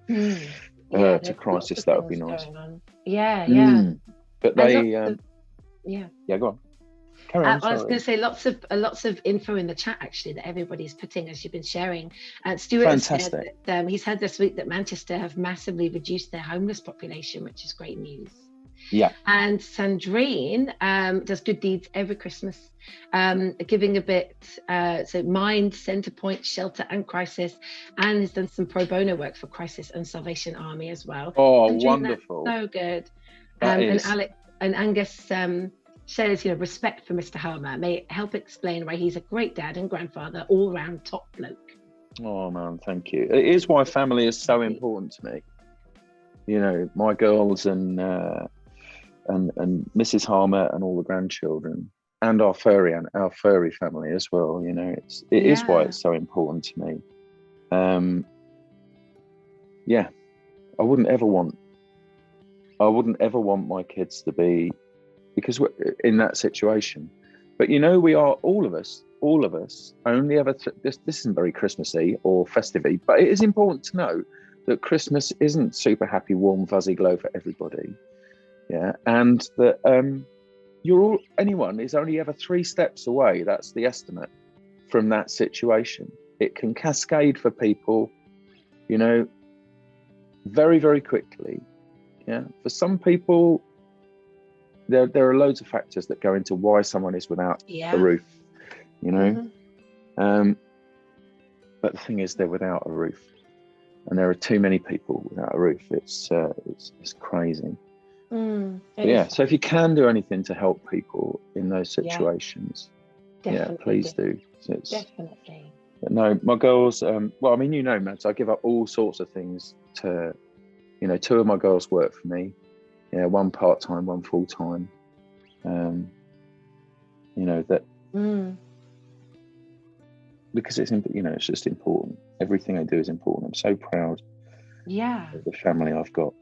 Crisis. That would be nice. But they, go on. I was going to say lots of info in the chat, actually, that everybody's putting as you've been sharing. Stuart has said that he's heard this week that Manchester have massively reduced their homeless population, which is great news. Yeah. And Sandrine does good deeds every Christmas, giving a bit. So Mind, Centrepoint, Shelter, and Crisis, and has done some pro bono work for Crisis and Salvation Army as well. Oh, Sandrine, wonderful! So good. And Alex and Angus says, respect for Mr. Harmer. May it help explain why he's a great dad and grandfather, all-round top bloke. Oh man, thank you. It is why family is so important to me. My girls and Mrs. Harmer and all the grandchildren, and our furry family as well. It is why it's so important to me. I wouldn't ever want my kids to be, because we're in that situation. But we are, all of us only ever, this isn't very Christmassy or festive, but it is important to know that Christmas isn't super happy, warm, fuzzy glow for everybody. And that anyone is only ever 3 steps away, that's the estimate, from that situation. It can cascade for people, very, very quickly. For some people, there are loads of factors that go into why someone is without a roof, but the thing is, they're without a roof, and there are too many people without a roof. It's crazy. So if you can do anything to help people in those situations, please do. Definitely. But no, my girls, Matt, I give up all sorts of things to, 2 of my girls work for me. One part-time, one full-time. Because it's just important. Everything I do is important. I'm so proud of the family I've got,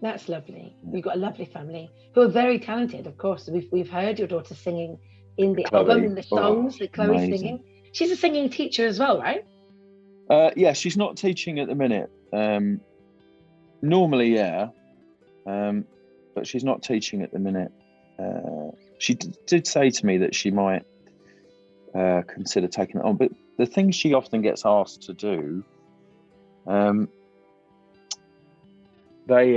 That's lovely. You've got a lovely family who are very talented, of course. We've heard your daughter singing in the album, the songs that Chloe's singing. She's a singing teacher as well, right? She's not teaching at the minute. Normally, but she's not teaching at the minute. She did say to me that she might consider taking it on. But the thing she often gets asked to do, they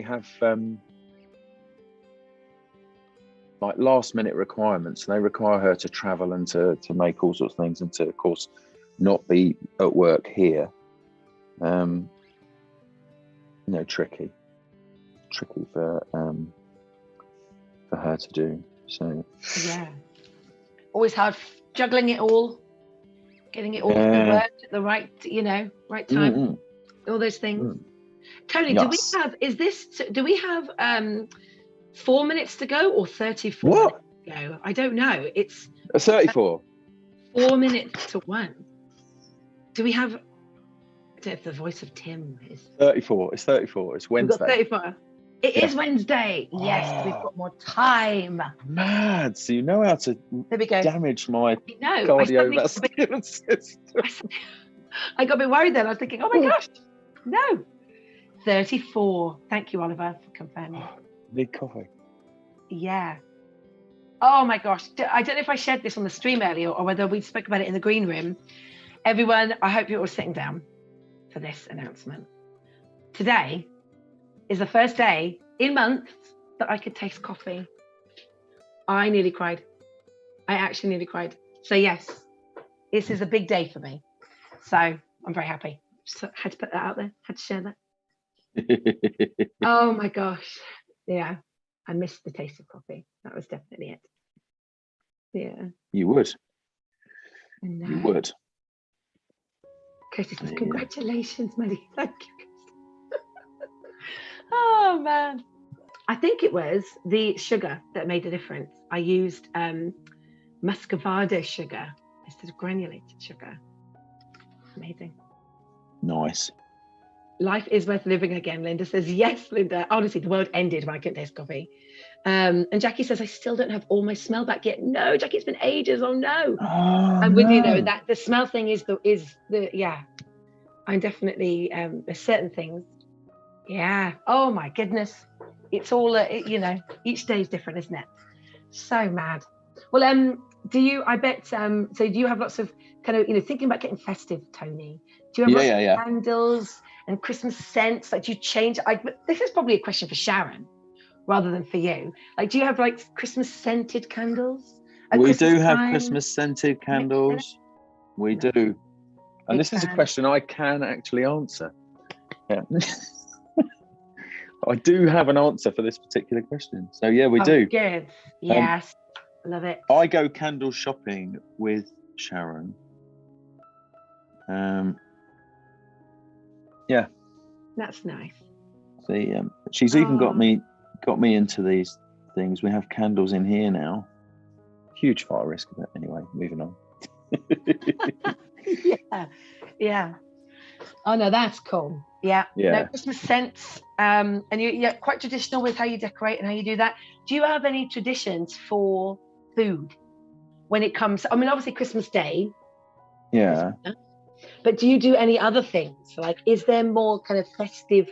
have like last minute requirements, and they require her to travel and to make all sorts of things, and to, of course, not be at work here. Tricky for her to do. So yeah, always hard juggling it all, getting it all to work at the right time, all those things. Tony, Yes. do we have 4 minutes to go or 34 What? minutes to go? I don't know. It's 34. 4 minutes to 1. Do we have, I don't know if the voice of Tim is 34. It's 34. It's Wednesday. We've got 34. It is Wednesday. Yes, we've got more time. Mad. So you know how to There we go. damage my No, cardiovascular system. I got a bit worried then. I was thinking, oh my gosh, no. 34. Thank you, Oliver, for confirming. Need coffee. Yeah. Oh my gosh. I don't know if I shared this on the stream earlier or whether we spoke about it in the green room. Everyone, I hope you're all sitting down for this announcement. Today is the first day in months that I could taste coffee. I nearly cried. I actually nearly cried. So yes, this is a big day for me. So I'm very happy. Just had to put that out there. Had to share that. Oh my gosh. Yeah. I missed the taste of coffee. That was definitely it. Yeah. You would. No. You would. Kirsty says, congratulations, Maddy. Thank you. Oh man. I think it was the sugar that made a difference. I used muscovado sugar instead of granulated sugar. Amazing. Nice. Life is worth living again. Linda says, yes, Linda. Honestly, the world ended when I couldn't taste coffee. And Jackie says, I still don't have all my smell back yet. No, Jackie, it's been ages. Oh no. And with you know that the smell thing is the yeah. I'm definitely there's certain things. Yeah. Oh my goodness. It's all each day is different, isn't it? So mad. Well, do you have lots of kind of thinking about getting festive, Tony? Do you have lots of candles and Christmas scents? Like, do you change? This is probably a question for Sharon rather than for you. Like, do you have like Christmas scented candles? We do have Christmas scented candles. We do. And this is a question I can actually answer. Yeah. I do have an answer for this particular question. So yeah, we do. Good. Yes. Love it. I go candle shopping with Sharon. Yeah. That's nice. See, she's even got me into these things. We have candles in here now. Huge fire risk, but anyway, moving on. Yeah. Oh no, that's cool. Yeah. No, Christmas scents. And you're quite traditional with how you decorate and how you do that. Do you have any traditions for food when it comes? I mean, obviously Christmas Day. Yeah. But do you do any other things? Like, is there more kind of festive?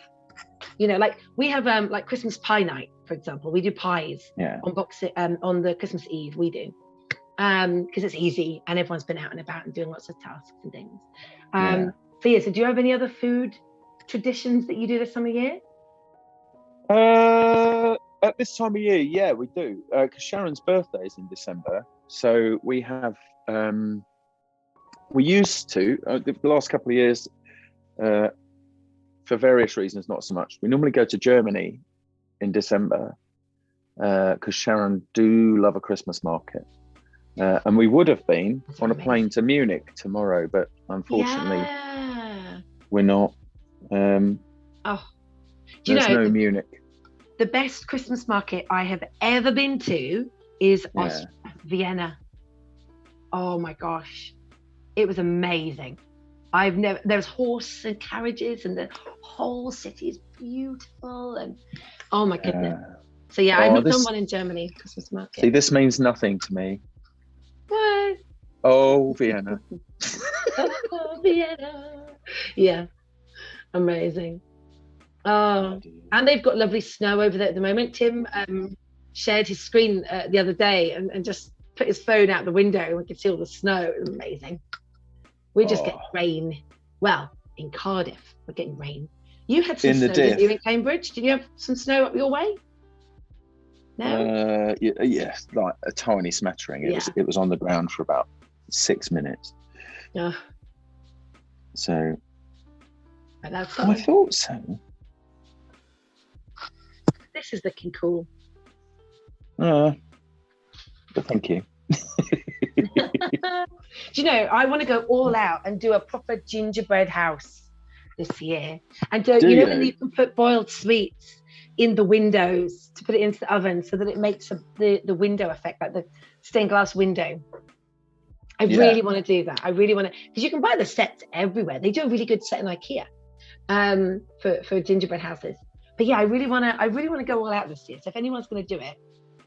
Like we have like Christmas pie night, for example. We do pies on the Christmas Eve. We do because it's easy and everyone's been out and about and doing lots of tasks and things. So do you have any other food traditions that you do this time of year? At this time of year, yeah, we do. Because Sharon's birthday is in December, so we have. We used to the last couple of years, for various reasons, not so much. We normally go to Germany in December because Sharon do love a Christmas market, and we would have been on a plane to Munich tomorrow, but unfortunately, we're not. Do you there's no Munich. The best Christmas market I have ever been to is Vienna. Oh my gosh. It was amazing. There's horse and carriages and the whole city is beautiful and oh my goodness. So yeah, I've not done one in Germany, Christmas market. See, this means nothing to me. What? Oh, Vienna. Oh, Vienna. Yeah, amazing. Oh, and they've got lovely snow over there at the moment. Tim shared his screen the other day and just put his phone out the window and we could see all the snow. It was amazing. We just get rain. Well, in Cardiff, we're getting rain. You had some snow, didn't you, in Cambridge? Did you have some snow up your way? No? Yes, like a tiny smattering. It was on the ground for about 6 minutes. Yeah. So I thought so. This is looking cool. Thank you. Do you know, I want to go all out and do a proper gingerbread house this year. And you know when you can put boiled sweets in the windows to put it into the oven so that it makes the window effect, like the stained glass window. I really want to do that. I really want to, because you can buy the sets everywhere. They do a really good set in IKEA for gingerbread houses. But yeah, I really want to go all out this year. So if anyone's going to do it,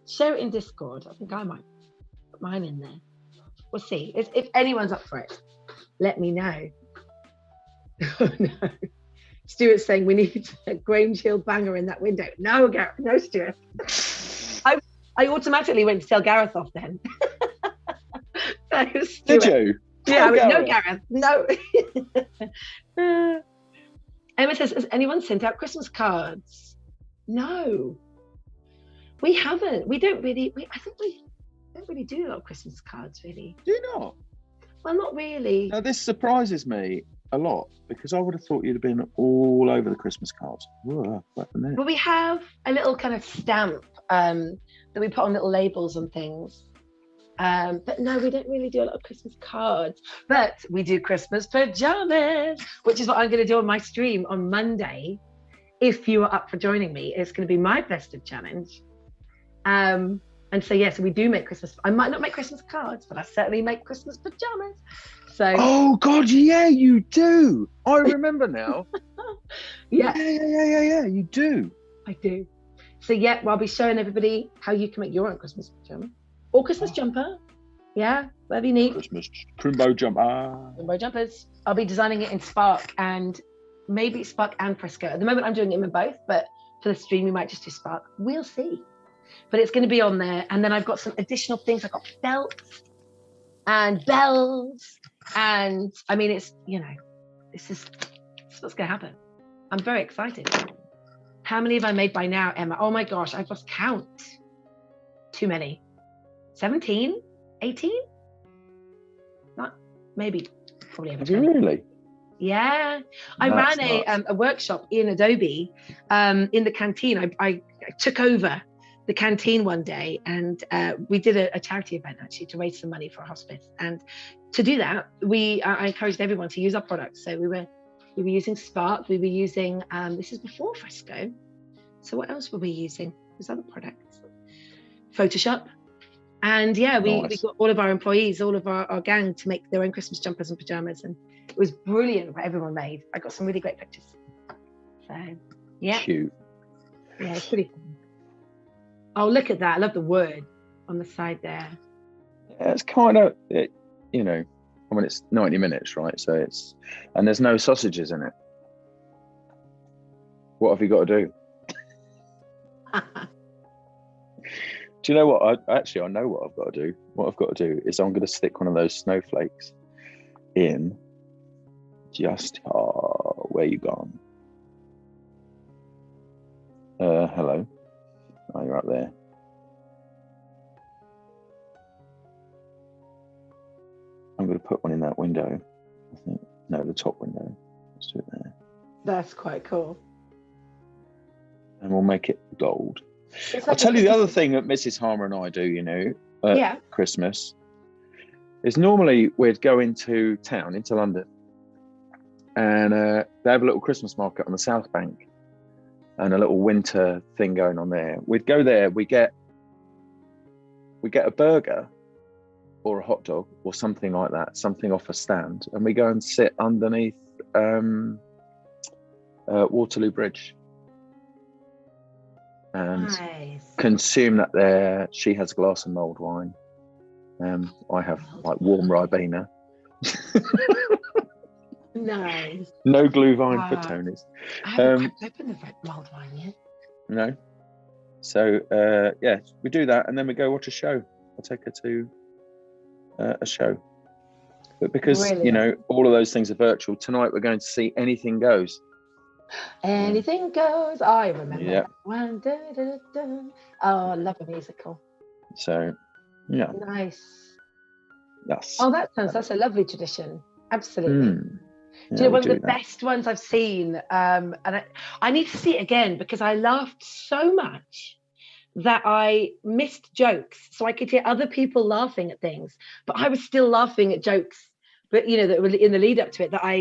share it in Discord. I think I might put mine in there. We'll see. If anyone's up for it, let me know. Oh no. Stuart's saying we need a Grange Hill banger in that window. No, Gareth, no, Stuart. I automatically went to tell Gareth off then. Did you? Yeah, I was, no, Gareth, no. Emma says, has anyone sent out Christmas cards? No, we haven't. I think we don't really do a lot of Christmas cards, really. Do you not? Well, not really. Now, this surprises me a lot because I would have thought you'd have been all over the Christmas cards. Well, we have a little kind of stamp that we put on little labels and things. But no, we don't really do a lot of Christmas cards, but we do Christmas pajamas, which is what I'm going to do on my stream on Monday. If you are up for joining me, it's going to be my festive challenge. And so, yes, we do make Christmas. I might not make Christmas cards, but I certainly make Christmas pajamas. So. Oh God, yeah, you do. I remember now. Yeah, you do. I do. So yeah, well, I'll be showing everybody how you can make your own Christmas pajama or Christmas jumper. Yeah, whatever you need. Christmas crimbo jumper. Crimbo jumpers. I'll be designing it in Spark and maybe Spark and Fresco. At the moment, I'm doing it in both, but for the stream, we might just do Spark. We'll see. But it's going to be on there. And then I've got some additional things. I've got belts and bells. And I mean, it's, this is what's going to happen. I'm very excited. How many have I made by now, Emma? Oh my gosh, I've lost count. Too many. 17? 18? Not, maybe, probably over 20. Really? Yeah. I ran a workshop in Adobe in the canteen. I took over the canteen one day and we did a charity event actually to raise some money for a hospice. And to do that, I encouraged everyone to use our products. So we were using Spark, we were using, this is before Fresco. So what else were we using? There's other products. Photoshop. And yeah, we got all of our employees, all of our gang to make their own Christmas jumpers and pajamas. And it was brilliant what everyone made. I got some really great pictures. So yeah. Cute. Yeah, it's pretty fun. Oh, look at that. I love the word on the side there. Yeah, it's kind of, I mean, it's 90 minutes, right? So and there's no sausages in it. What have you got to do? Do you know what? I know what I've got to do. What I've got to do is I'm going to stick one of those snowflakes in just, where you gone? Hello. Oh, you're up there. I'm going to put one in that window. I think. No, the top window. Let's do it there. That's quite cool. And we'll make it gold. I'll tell you the other thing that Mrs. Harmer and I do, at Christmas, is normally we'd go into town, into London, and they have a little Christmas market on the South Bank and a little winter thing going on there. We'd go there, we get a burger or a hot dog or something like that, something off a stand, and we go and sit underneath Waterloo Bridge and consume that there. She has a glass of mulled wine. I have like warm Ribena. Nice. No glühwein for Tony's. I haven't opened the red mulled wine yet. No. So yeah, we do that, and then we go watch a show. I'll take her to a show. But because Brilliant. you know all of those things are virtual, tonight we're going to see Anything Goes. Anything Goes. I remember Yeah. that one. Da, da, da. Oh, I love a musical. So yeah, Nice. that's That's a lovely tradition. Absolutely. Yeah, Do you know, one we of do the that. best ones I've seen, and I need to see it again because I laughed so much that I missed jokes. So I could hear other people laughing at things, but I was still laughing at jokes, but you know, that were in the lead up to it that I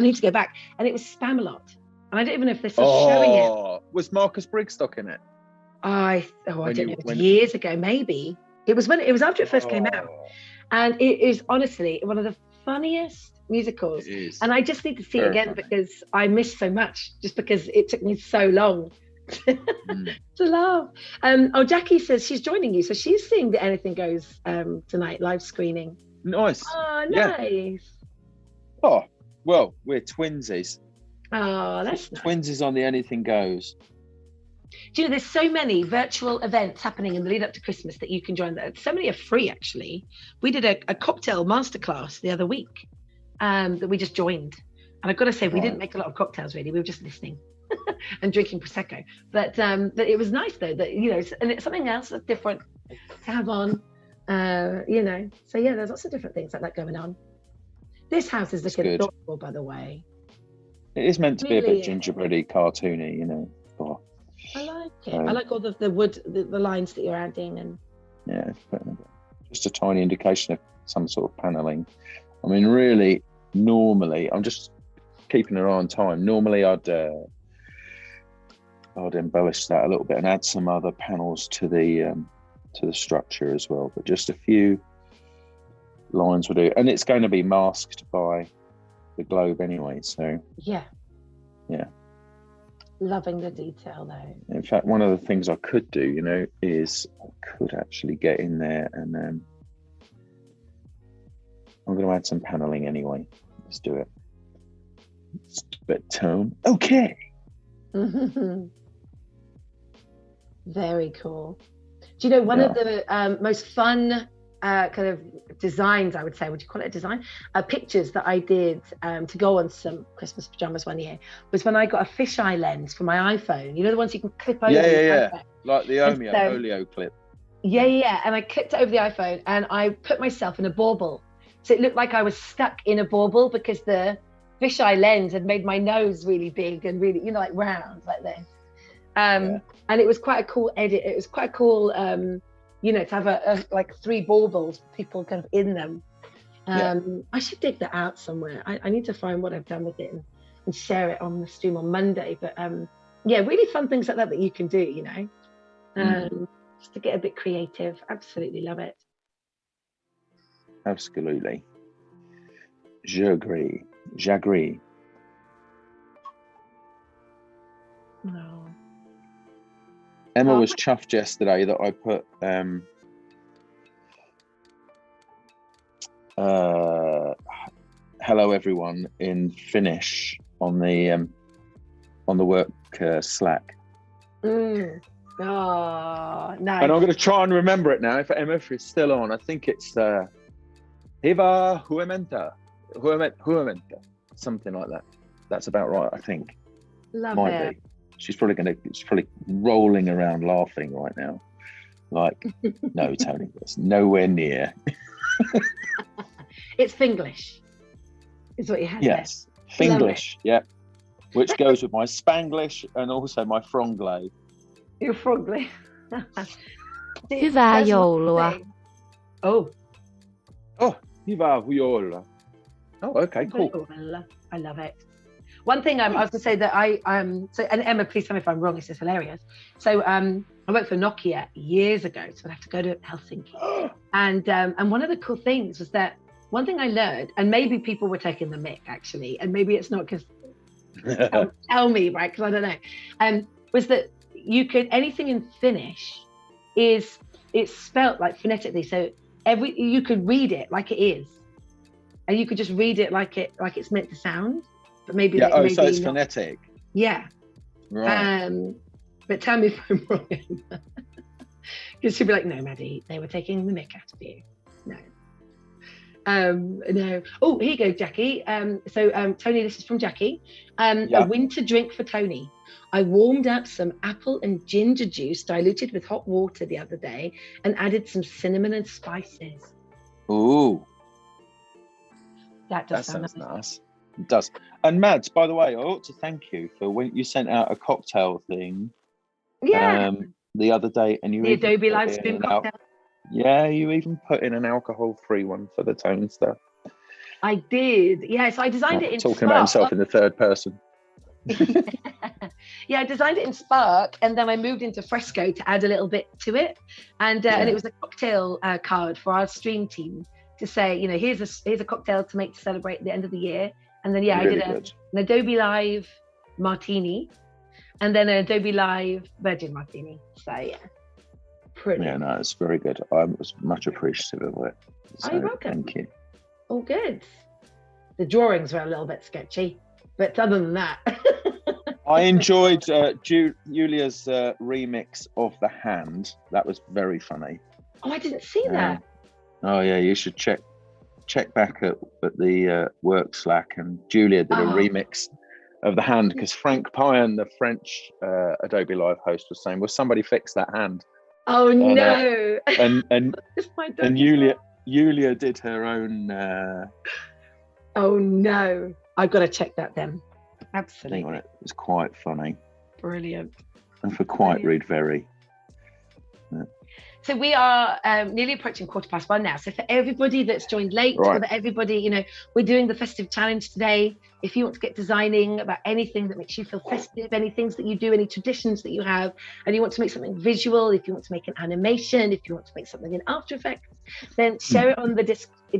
need to go back. And it was Spamalot. And I don't even know if they're still showing it. Was Marcus Brigstock in it? I don't know, it was years ago, maybe. It was after it first came out. And it is honestly one of the funniest musicals. It is. And I just need to see it Very again funny. because I missed so much, just because it took me so long to laugh. Jackie says she's joining you, so she's seeing the Anything Goes tonight, live screening. Nice. Oh, Yeah. nice. Oh, well, we're twinsies. Oh, that's nice. Twinsies on the Anything Goes. Do you know, there's so many virtual events happening in the lead up to Christmas that you can join. So many are free, actually. We did a cocktail masterclass the other week that we just joined. And I've got to say, we didn't make a lot of cocktails, really. We were just listening and drinking Prosecco. But it was nice, though, that, you know, and it's something else that's different to have on, you know. So, yeah, there's lots of different things like that going on. This house is looking adorable, by the way. It is meant to be a Really bit gingerbready, cartoony, you know. Oh. I like it. I like all the wood, the lines that you're adding, and yeah, just a tiny indication of some sort of paneling. I mean, really, normally, I'm just keeping an eye on time. Normally, I'd embellish that a little bit and add some other panels to the structure as well. But just a few lines will do, and it's going to be masked by the globe anyway. So yeah. Loving the detail though. In fact, one of the things I could do, you know, is I could actually get in there and I'm going to add some paneling anyway. Let's do it. It's a bit tone. Okay. Very cool. Do you know one of the most fun kind of designs, I would say, would you call it a design? Pictures that I did to go on some Christmas pajamas one year was when I got a fisheye lens for my iPhone. You know, the ones you can clip over. Yeah. Like the Oleo clip. Yeah. And I clipped it over the iPhone and I put myself in a bauble. So it looked like I was stuck in a bauble because the fisheye lens had made my nose really big and really, you know, like round like this. And it was quite a cool edit. It was quite a cool, you know, to have a like 3 baubles, people kind of in them. I should dig that out somewhere. I need to find what I've done with it and share it on the stream on Monday. But yeah, really fun things like that you can do, you know, just to get a bit creative. Absolutely love it. Absolutely. J'agree. Oh. Emma was chuffed yesterday that I put hello everyone in Finnish on the work Slack. Oh, nice. And I'm going to try and remember it now. If it's still on, I think it's Hyvää huomenta, something like that. That's about right, I think. Love it. Be. She's probably rolling around laughing right now. Like, no, Tony, it's nowhere near. It's Finglish, is what you had. Yes, Finglish, yeah. Which goes with my Spanglish and also my Franglais. Your Franglais. Hyvää joulua. Oh, hyvää joulua. Oh, okay, cool. I love it. One thing I was going to say that so, and Emma, please tell me if I'm wrong, this is hilarious. So I worked for Nokia years ago, so I'd have to go to Helsinki. And one of the cool things was that one thing I learned, and maybe people were taking the mick actually, and maybe it's not because, tell me, right, because I don't know, was that you could, anything in Finnish it's spelt like phonetically, so you could read it like it is. And you could just read it like it's meant to sound. But maybe so it's phonetic. Yeah. Right. But tell me if I'm wrong. Because she'll be like, no, Maddie, they were taking the mick out of you. No. No. Oh, here you go, Jackie. Tony, this is from Jackie. A winter drink for Tony. I warmed up some apple and ginger juice diluted with hot water the other day and added some cinnamon and spices. Ooh. That sounds nice. It does. And Mads, by the way, I ought to thank you for when you sent out a cocktail thing. Yeah. The other day, and you the Adobe live stream cocktail. Yeah, you even put in an alcohol-free one for the tone stuff. I did. Yeah, so I designed it in talking Spark. about himself in the third person. Yeah, I designed it in Spark, and then I moved into Fresco to add a little bit to it, and it was a cocktail card for our stream team to say, here's a cocktail to make to celebrate the end of the year. And then I did an Adobe Live martini, and then an Adobe Live Virgin martini. So yeah, pretty. Yeah, no, it's very good. I was much appreciative of it. So, you're welcome. Thank you. All good. The drawings were a little bit sketchy, but other than that. I enjoyed Julia's remix of The Hand. That was very funny. Oh, I didn't see that. Oh yeah, you should check back at the work Slack, and Julia did a remix of The Hand, because Frank Pyan, the French Adobe Live host, was saying, "Will somebody fix that hand?" Oh no! And Julia did her own. Oh no! I've got to check that then. Absolutely. It was quite funny. Brilliant. And for quite rude, very. Yeah. So we are nearly approaching 1:15 now. So for everybody that's joined late, for everybody, we're doing the festive challenge today. If you want to get designing about anything that makes you feel festive, any things that you do, any traditions that you have, and you want to make something visual, if you want to make an animation, if you want to make something in After Effects, then share it on the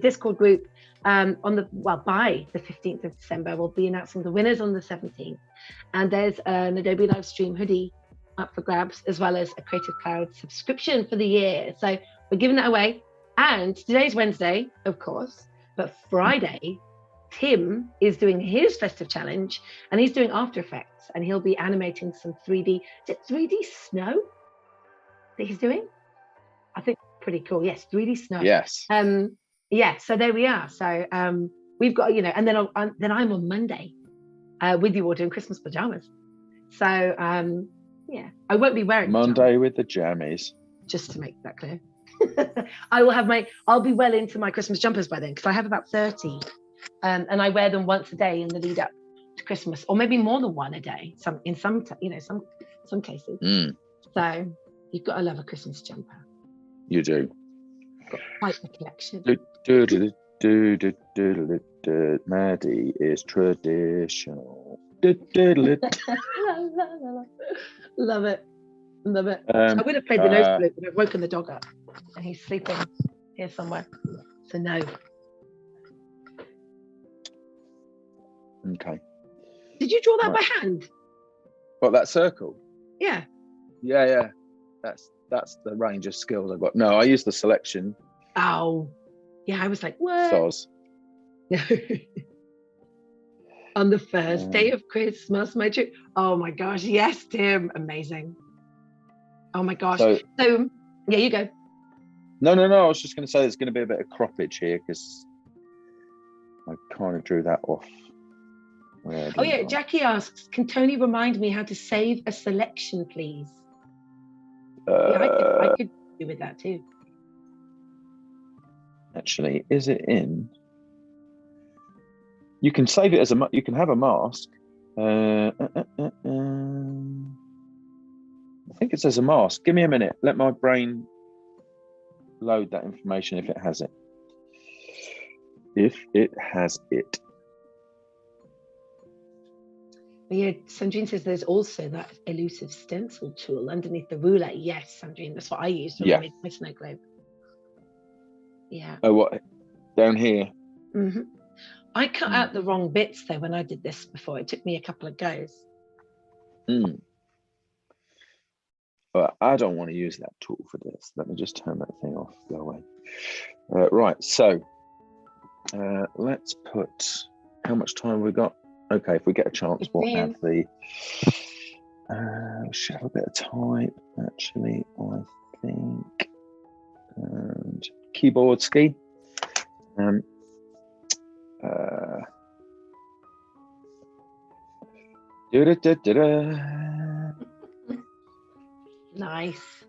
Discord group. By the 15th of December, we'll be announcing the winners on the 17th. And there's an Adobe Live Stream hoodie up for grabs, as well as a Creative Cloud subscription for the year. So we're giving that away. And today's Wednesday, of course, but Friday, Tim is doing his festive challenge, and he's doing After Effects, and he'll be animating some 3D. Is it 3D snow that he's doing? I think pretty cool. Yes, 3D snow. Yes. Yeah. So there we are. So we've got, and then I'm on Monday with you all doing Christmas pajamas. So yeah, I won't be wearing Monday with the jammies. Just to make that clear. I'll be well into my Christmas jumpers by then, because I have about 30. And I wear them once a day in the lead up to Christmas, or maybe more than one a day. Some cases. So you've got to love a Christmas jumper. You do. Got quite the collection. Maddy is traditional. Love it. I would have played the nose flute, but I've woken the dog up, and he's sleeping here somewhere. So no. Okay. Did you draw that by hand? What, that circle? Yeah. Yeah. That's the range of skills I've got. No, I use the selection. Oh. Yeah, I was like, what? Soz. No. On the first day of Christmas, my trip. Oh my gosh, yes, Tim. Amazing. Oh my gosh. So yeah, you go. No. I was just going to say there's going to be a bit of croppage here, because I kind of drew that off. Oh yeah, Jackie asks, can Tony remind me how to save a selection, please? Yeah, I could do with that too. Actually, is it in? You can save it as you can have a mask. I think it says a mask. Give me a minute. Let my brain load that information if it has it. If it has it. Yeah, Sandrine says there's also that elusive stencil tool underneath the ruler. Yes, Sandrine, that's what I used when I made my snow globe. Yeah. Oh, what? Down here? Mm-hmm. I cut out the wrong bits though when I did this before. It took me a couple of goes. But I don't want to use that tool for this. Let me just turn that thing off. Go away. Right, so let's put, how much time have we got? Okay, if we get a chance, we'll have the Should have a bit of type, actually, I think. And keyboard ski. Nice.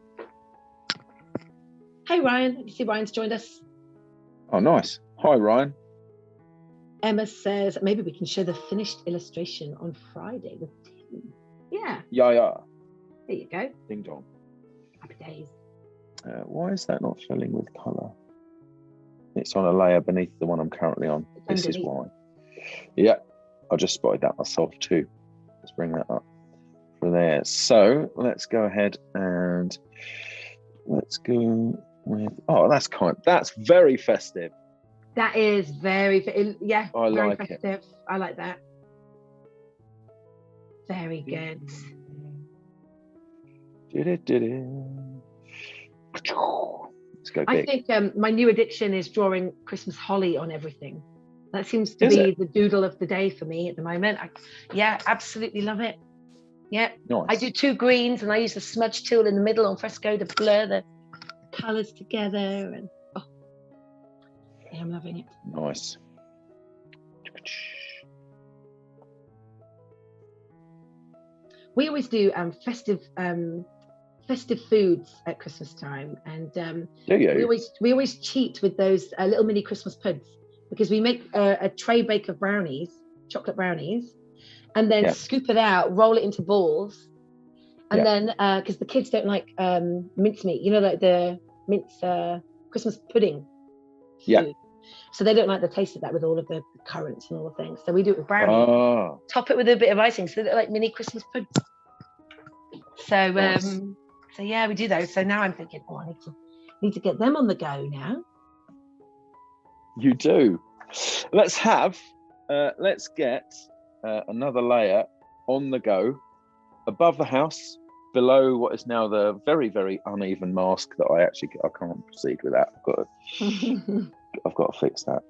Hey Ryan, you see Ryan's joined us. Oh, nice. Hi, Ryan. Emma says maybe we can show the finished illustration on Friday with Tim. Yeah. Yeah. There you go. Ding dong. Happy days. Why is that not filling with colour? It's on a layer beneath the one I'm currently on. This is why. Yeah, I just spotted that myself too. Let's bring that up from there. So let's go ahead and let's go with. Oh, that's very festive. That is very, yeah. I very like festive. it. I like that. Very good. Let's go big. I think my new addiction is drawing Christmas holly on everything. That seems to be the doodle of the day for me at the moment. Yeah, absolutely love it. Yeah, nice. I do 2 greens and I use the smudge tool in the middle on fresco to blur the colours together. And yeah, I'm loving it. Nice. We always do festive foods at Christmas time, and we always cheat with those little mini Christmas puds, because we make a tray bake of brownies, chocolate brownies, and then scoop it out, roll it into balls, and then because the kids don't like mincemeat, you know, like the mince Christmas pudding food. So they don't like the taste of that with all of the currants and all the things. So we do it with brownies, top it with a bit of icing, so they're like mini Christmas puds. So so yeah, we do those. So now I'm thinking, I need to get them on the go now. You do. Let's get another layer on the go above the house, below what is now the very, very uneven mask that I can't proceed with that. I've got to fix that.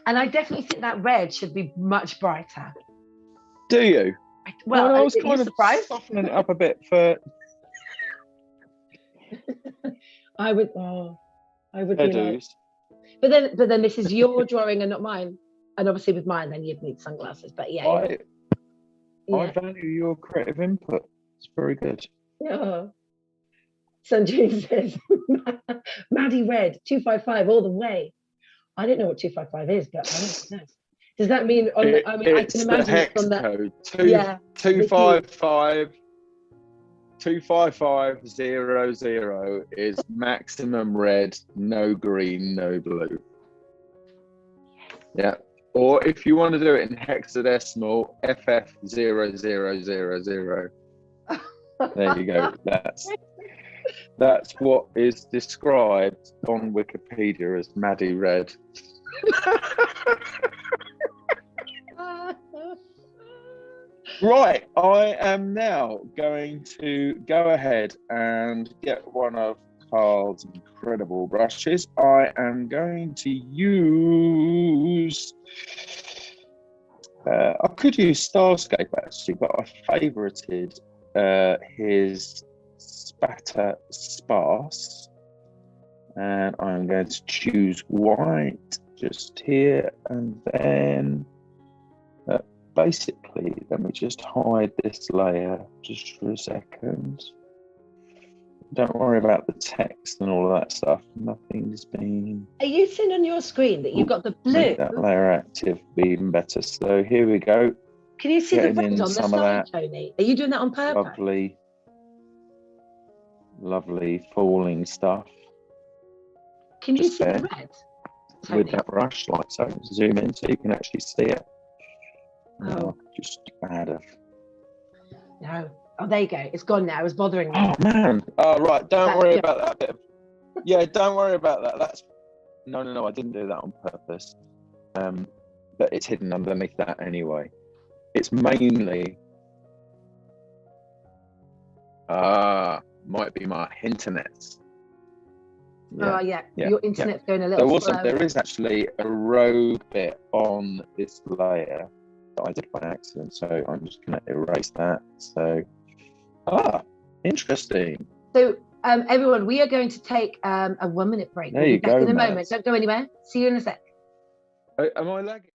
And I definitely think that red should be much brighter. Do you? Well, I was kind of softening it up a bit for. I would be like, but then this is your drawing and not mine, and obviously with mine then you'd need sunglasses. But I value your creative input. It's very good. Yeah. Sanjay says, Maddie red 255 all the way. I don't know what 255 is, but I don't know. Does that mean I can imagine the hex from that code 255 25500 is maximum red, no green, no blue. Yeah. Or if you want to do it in hexadecimal, FF0000. There you go. That's what is described on Wikipedia as Maddie red. Right, I am now going to go ahead and get one of Carl's incredible brushes. I am going to use, I could use Starscape actually, but I favorited his Spatter Sparse. And I'm going to choose white just here, and then basically, let me just hide this layer just for a second. Don't worry about the text and all of that stuff. Nothing's been. Are you seeing on your screen that you've got the blue? Make that layer active be even better. So here we go. Can you see the red on the side, Tony? Are you doing that on purpose? Lovely falling stuff. Can you see the red, Tony? With that brush, like so. Zoom in so you can actually see it. Just add a. No. Oh, there you go. It's gone now. It was bothering me. Oh man. Oh right. Don't worry about that bit. Yeah, don't worry about that. That's no. I didn't do that on purpose. But it's hidden underneath that anyway. It's mainly. Might be my internet. Your internet's going a little slow. There is actually a rogue bit on this layer that I did by accident, so I'm just going to erase that. So Ah, interesting. So everyone, we are going to take a 1 minute break. There We'll be you back go, in a Mads. moment. Don't go anywhere. See you in a sec. Am I lagging?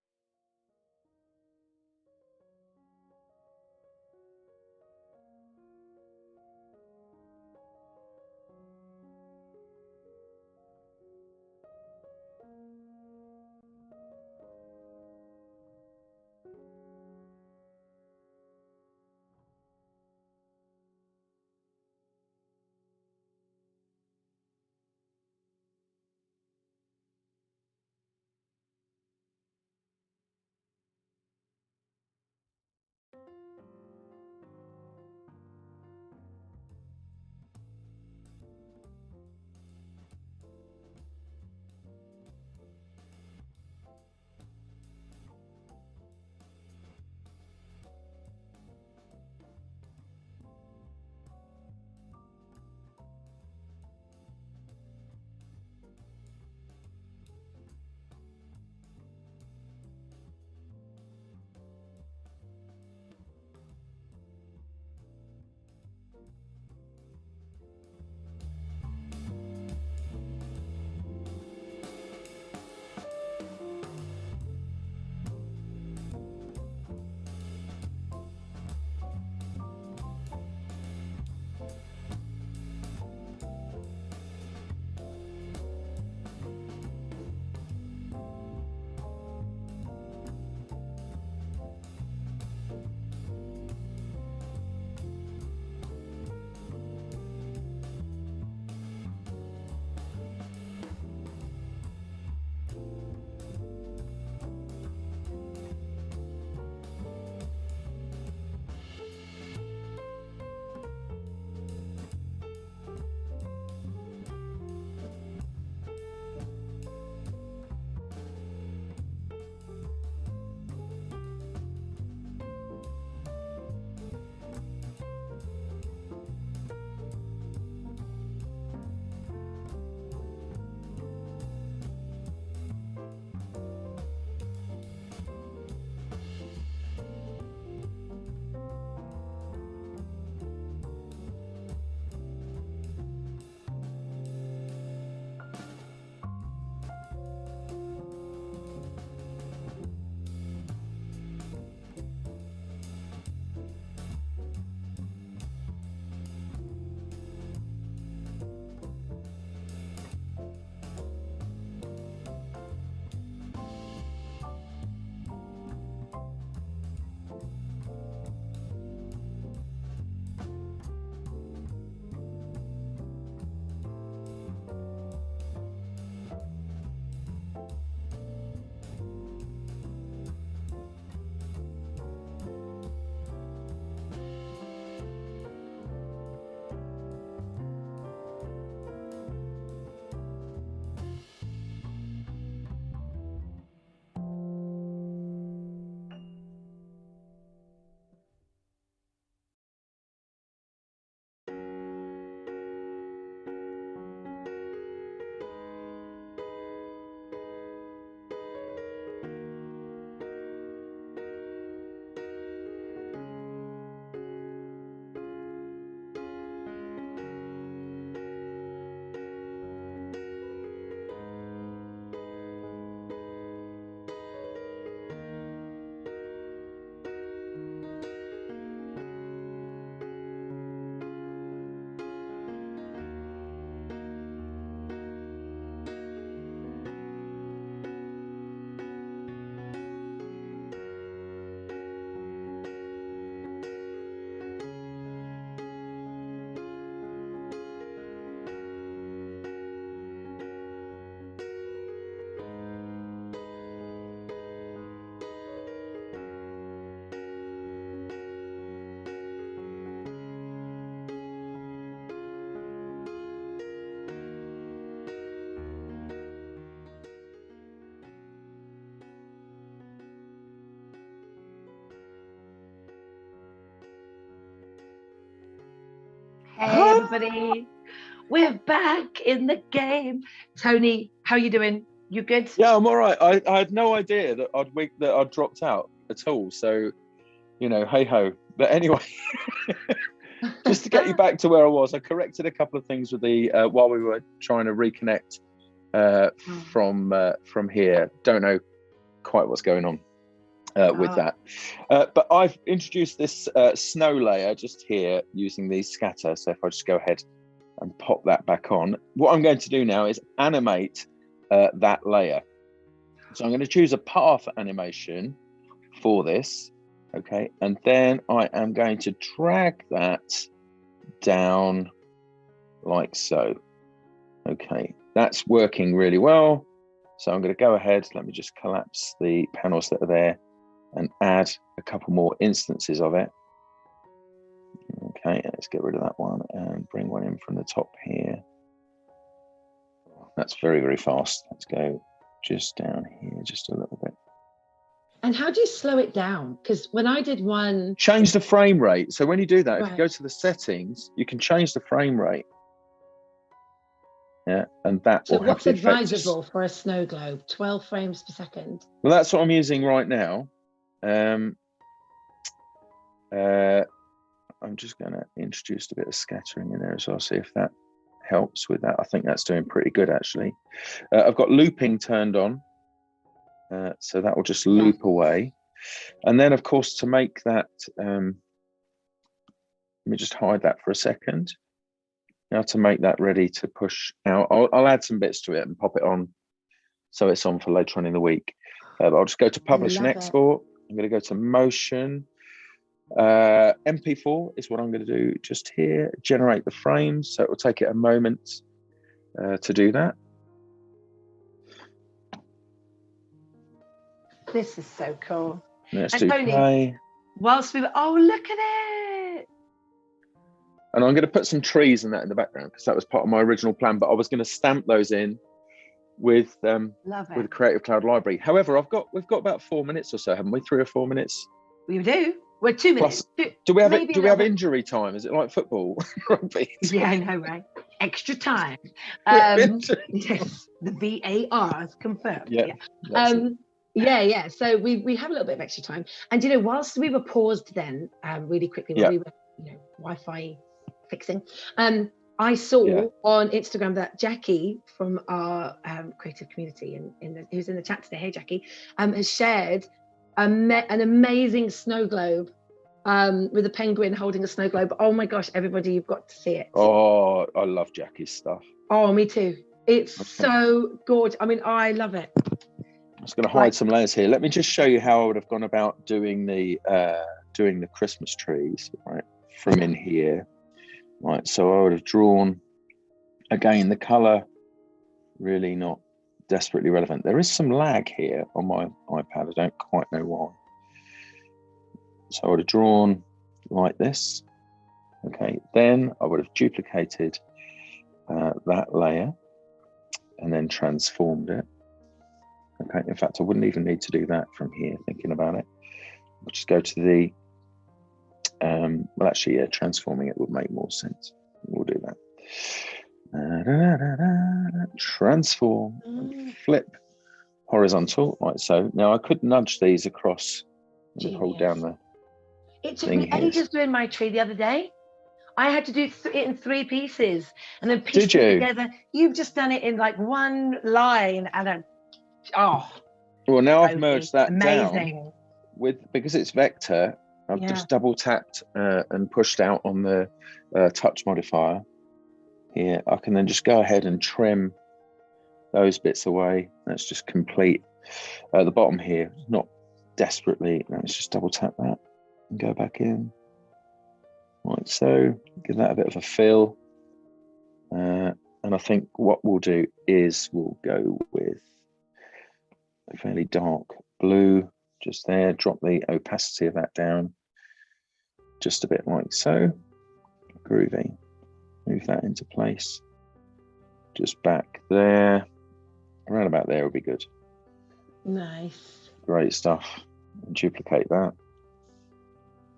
Hey, everybody. We're back in the game. Tony, how are you doing? You good? Yeah, I'm all right. I had no idea that I'd dropped out at all. So, hey ho. But anyway, just to get you back to where I was, I corrected a couple of things with the while we were trying to reconnect from here. Don't know quite what's going on with that, but I've introduced this snow layer just here using the scatter. So if I just go ahead and pop that back on, what I'm going to do now is animate that layer. So I'm going to choose a path animation for this. Okay, and then I am going to drag that down like so. Okay, that's working really well. So I'm going to go ahead, let me just collapse the panels that are there and add a couple more instances of it. Okay, let's get rid of that one and bring one in from the top here. That's very, very fast. Let's go just down here just a little bit. And how do you slow it down? Because when I did one... Change the frame rate. So when you do that, if you go to the settings, you can change the frame rate. Yeah, and that will have the effect. What's advisable for a snow globe? 12 frames per second? Well, that's what I'm using right now. I'm just going to introduce a bit of scattering in there as well, see if that helps with that. I think that's doing pretty good, actually. I've got looping turned on. So that will just loop away. And then, of course, to make that, let me just hide that for a second. Now to make that ready to push out, I'll add some bits to it and pop it on so it's on for later on in the week. But I'll just go to Publish and Export. I'm going to go to Motion. MP4 is what I'm going to do just here. Generate the frames. So it will take it a moment to do that. This is so cool. Let's do play. Whilst we were, oh, look at it. And I'm going to put some trees and that in the background because that was part of my original plan, but I was going to stamp those in with Creative Cloud Library. However, we've got about 4 minutes or so, haven't we? 3 or 4 minutes. We do. We're 2 minutes. Plus, do we have injury time? Is it like football? Rugby? Yeah, I know, right? Extra time. Yes, the VAR is confirmed. Yeah. So we have a little bit of extra time, and whilst we were paused then, really quickly while we were, Wi-Fi fixing, I saw on Instagram that Jackie from our creative community who's in the chat today, hey Jackie, has shared an amazing snow globe with a penguin holding a snow globe. Oh my gosh, everybody, you've got to see it. Oh, I love Jackie's stuff. Oh, me too. It's so gorgeous. I mean, I love it. I'm just going to hide some layers here. Let me just show you how I would have gone about doing the Christmas trees, right, from in here. Right, so I would have drawn, again, the colour really not desperately relevant. There is some lag here on my iPad. I don't quite know why. So I would have drawn like this. Okay, then I would have duplicated that layer and then transformed it. Okay, in fact, I wouldn't even need to do that from here, thinking about it. I'll just go to the, well, actually, yeah, transforming it would make more sense. We'll do that. Transform, flip, horizontal, like so. Now I could nudge these across and hold down the It took me ages doing my tree the other day. I had to do it in 3 pieces and then piece it together. You've just done it in like one line and then, well, now I've merged that down because it's vector. I've just double tapped and pushed out on the touch modifier here. I can then just go ahead and trim those bits away. Let's just complete the bottom here, not desperately. Let's just double tap that and go back in. Like so, give that a bit of a fill. And I think what we'll do is we'll go with a fairly dark blue just there, drop the opacity of that down just a bit like so. Groovy. Move that into place. Just back there. Around about there will be good. Nice. Great stuff. And duplicate that.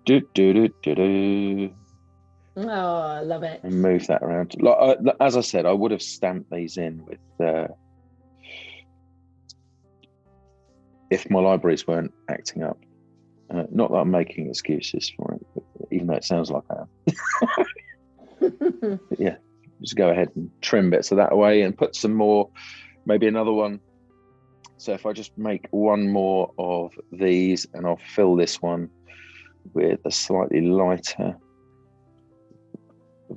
Do, do, do, do, do. Oh, I love it. And move that around. Like, as I said, I would have stamped these in with if my libraries weren't acting up. Not that I'm making excuses for it, but even even though it sounds like I am. But yeah, just go ahead and trim bits of that away and put some more, maybe another one. So if I just make one more of these, and I'll fill this one with a slightly lighter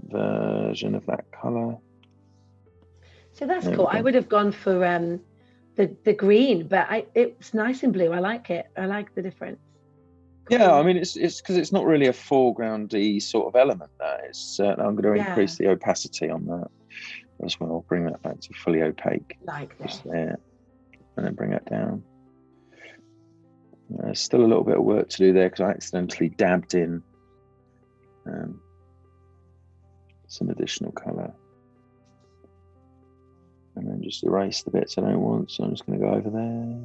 version of that colour. So that's cool. I would have gone for the green, but it's nice and blue. I like it. I like the difference. Cool. Yeah, I mean, it's because it's not really a foregroundy sort of element. That it's. I'm going to increase the opacity on that as well. I'll bring that back to fully opaque. Like just there, and then bring it down. There's still a little bit of work to do there because I accidentally dabbed in some additional colour. And then just erase the bits I don't want. So I'm just going to go over there.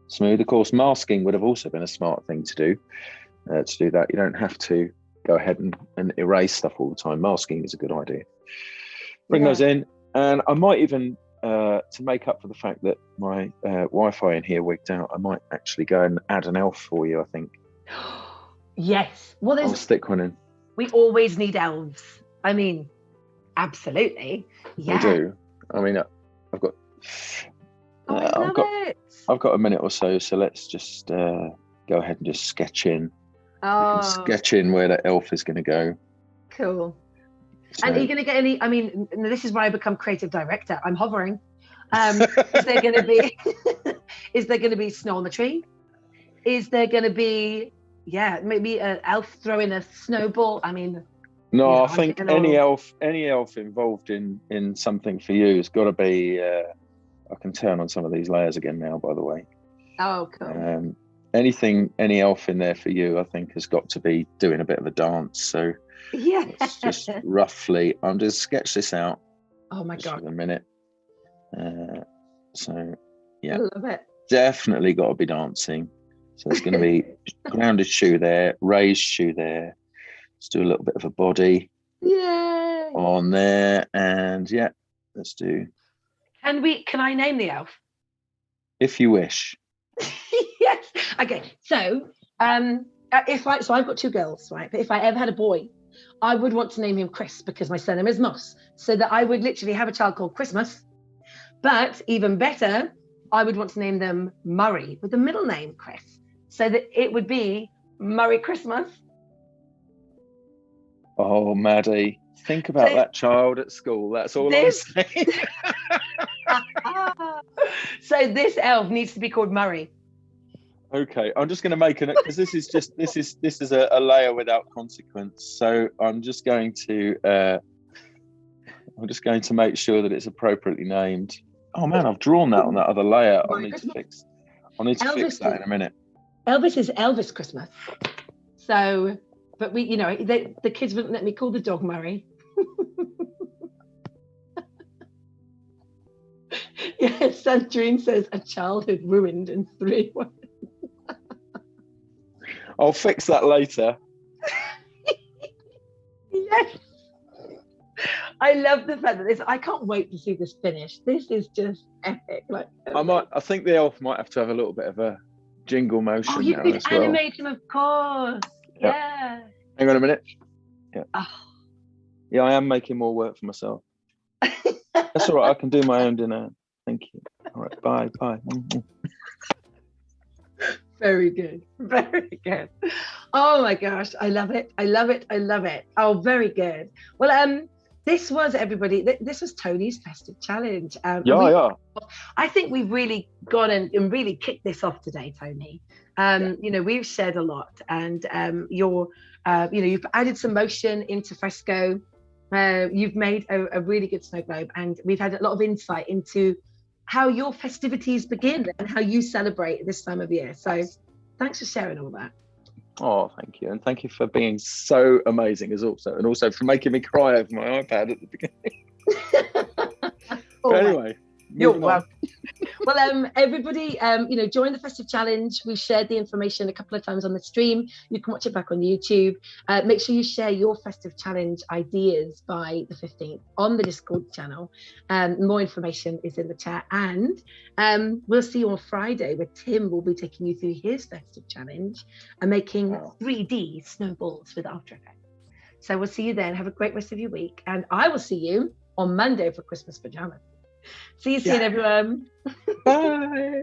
Smooth. Of course, masking would have also been a smart thing to do. To do that, you don't have to go ahead and erase stuff all the time. Masking is a good idea. Bring those in. And I might even, to make up for the fact that my Wi-Fi in here wigged out, I might actually go and add an elf for you, I think. Yes. Well, I'll stick one in. We always need elves. I mean, absolutely. Yeah. We do. I mean, I've got I've got a minute or so let's just go ahead and just sketch in. Sketch in where that elf is going to go. Cool. So, and are you going to get any? I mean, this is where I become creative director. I'm hovering. Is there going to be? Is there going to be snow on the tree? Is there going to be? Yeah, maybe an elf throwing a snowball. I mean. No, I think any elf involved in something for you has got to be. I can turn on some of these layers again now, by the way. Oh, cool. Any elf in there for you, I think, has got to be doing a bit of a dance. So yeah, it's just roughly. I'm just sketch this out. Oh my god! For a minute. So yeah, I love it. Definitely got to be dancing. So there's going to be grounded shoe there, raised shoe there. Let's do a little bit of a body on there, and let's do. Can I name the elf? If you wish. Yes. Okay. So, so I've got 2 girls, right? But if I ever had a boy, I would want to name him Chris because my surname is Moss. So that I would literally have a child called Christmas. But even better, I would want to name them Murray with the middle name Chris, so that it would be Murray Christmas. Oh, Maddie, think about that child at school. That's all I'm saying. So this elf needs to be called Murray. Okay, I'm just going to make it because this is a layer without consequence. So I'm just going to make sure that it's appropriately named. Oh man, I've drawn that on that other layer. I need to fix that in a minute. Elvis is Elvis Christmas. So. But the kids wouldn't let me call the dog Murray. Yes, Sandrine says a childhood ruined in 3 words. I'll fix that later. Yes. I love the fact that I can't wait to see this finished. This is just epic. I think the elf might have to have a little bit of a jingle motion. Oh, you could animate him, of course. Yep. Yeah. Hang on a minute. Yeah. Oh. Yeah, I am making more work for myself. That's all right. I can do my own dinner. Thank you. All right. Bye. Mm-hmm. Very good. Very good. Oh my gosh. I love it. I love it. I love it. Oh, very good. Well, this was Tony's Festive Challenge. I think we've really gone and really kicked this off today, Tony. We've shared a lot, and you've added some motion into fresco. You've made a really good snow globe, and we've had a lot of insight into how your festivities begin and how you celebrate this time of year. So thanks for sharing all that. Oh, thank you. And thank you for being so amazing and also for making me cry over my iPad at the beginning. Anyway, you're welcome. Well, everybody, join the Festive Challenge. We've shared the information a couple of times on the stream. You can watch it back on YouTube. Make sure you share your Festive Challenge ideas by the 15th on the Discord channel. More information is in the chat. And we'll see you on Friday, where Tim will be taking you through his Festive Challenge and making 3D snowballs with After Effects. So we'll see you then. Have a great rest of your week. And I will see you on Monday for Christmas pajamas. See you soon, everyone. Bye.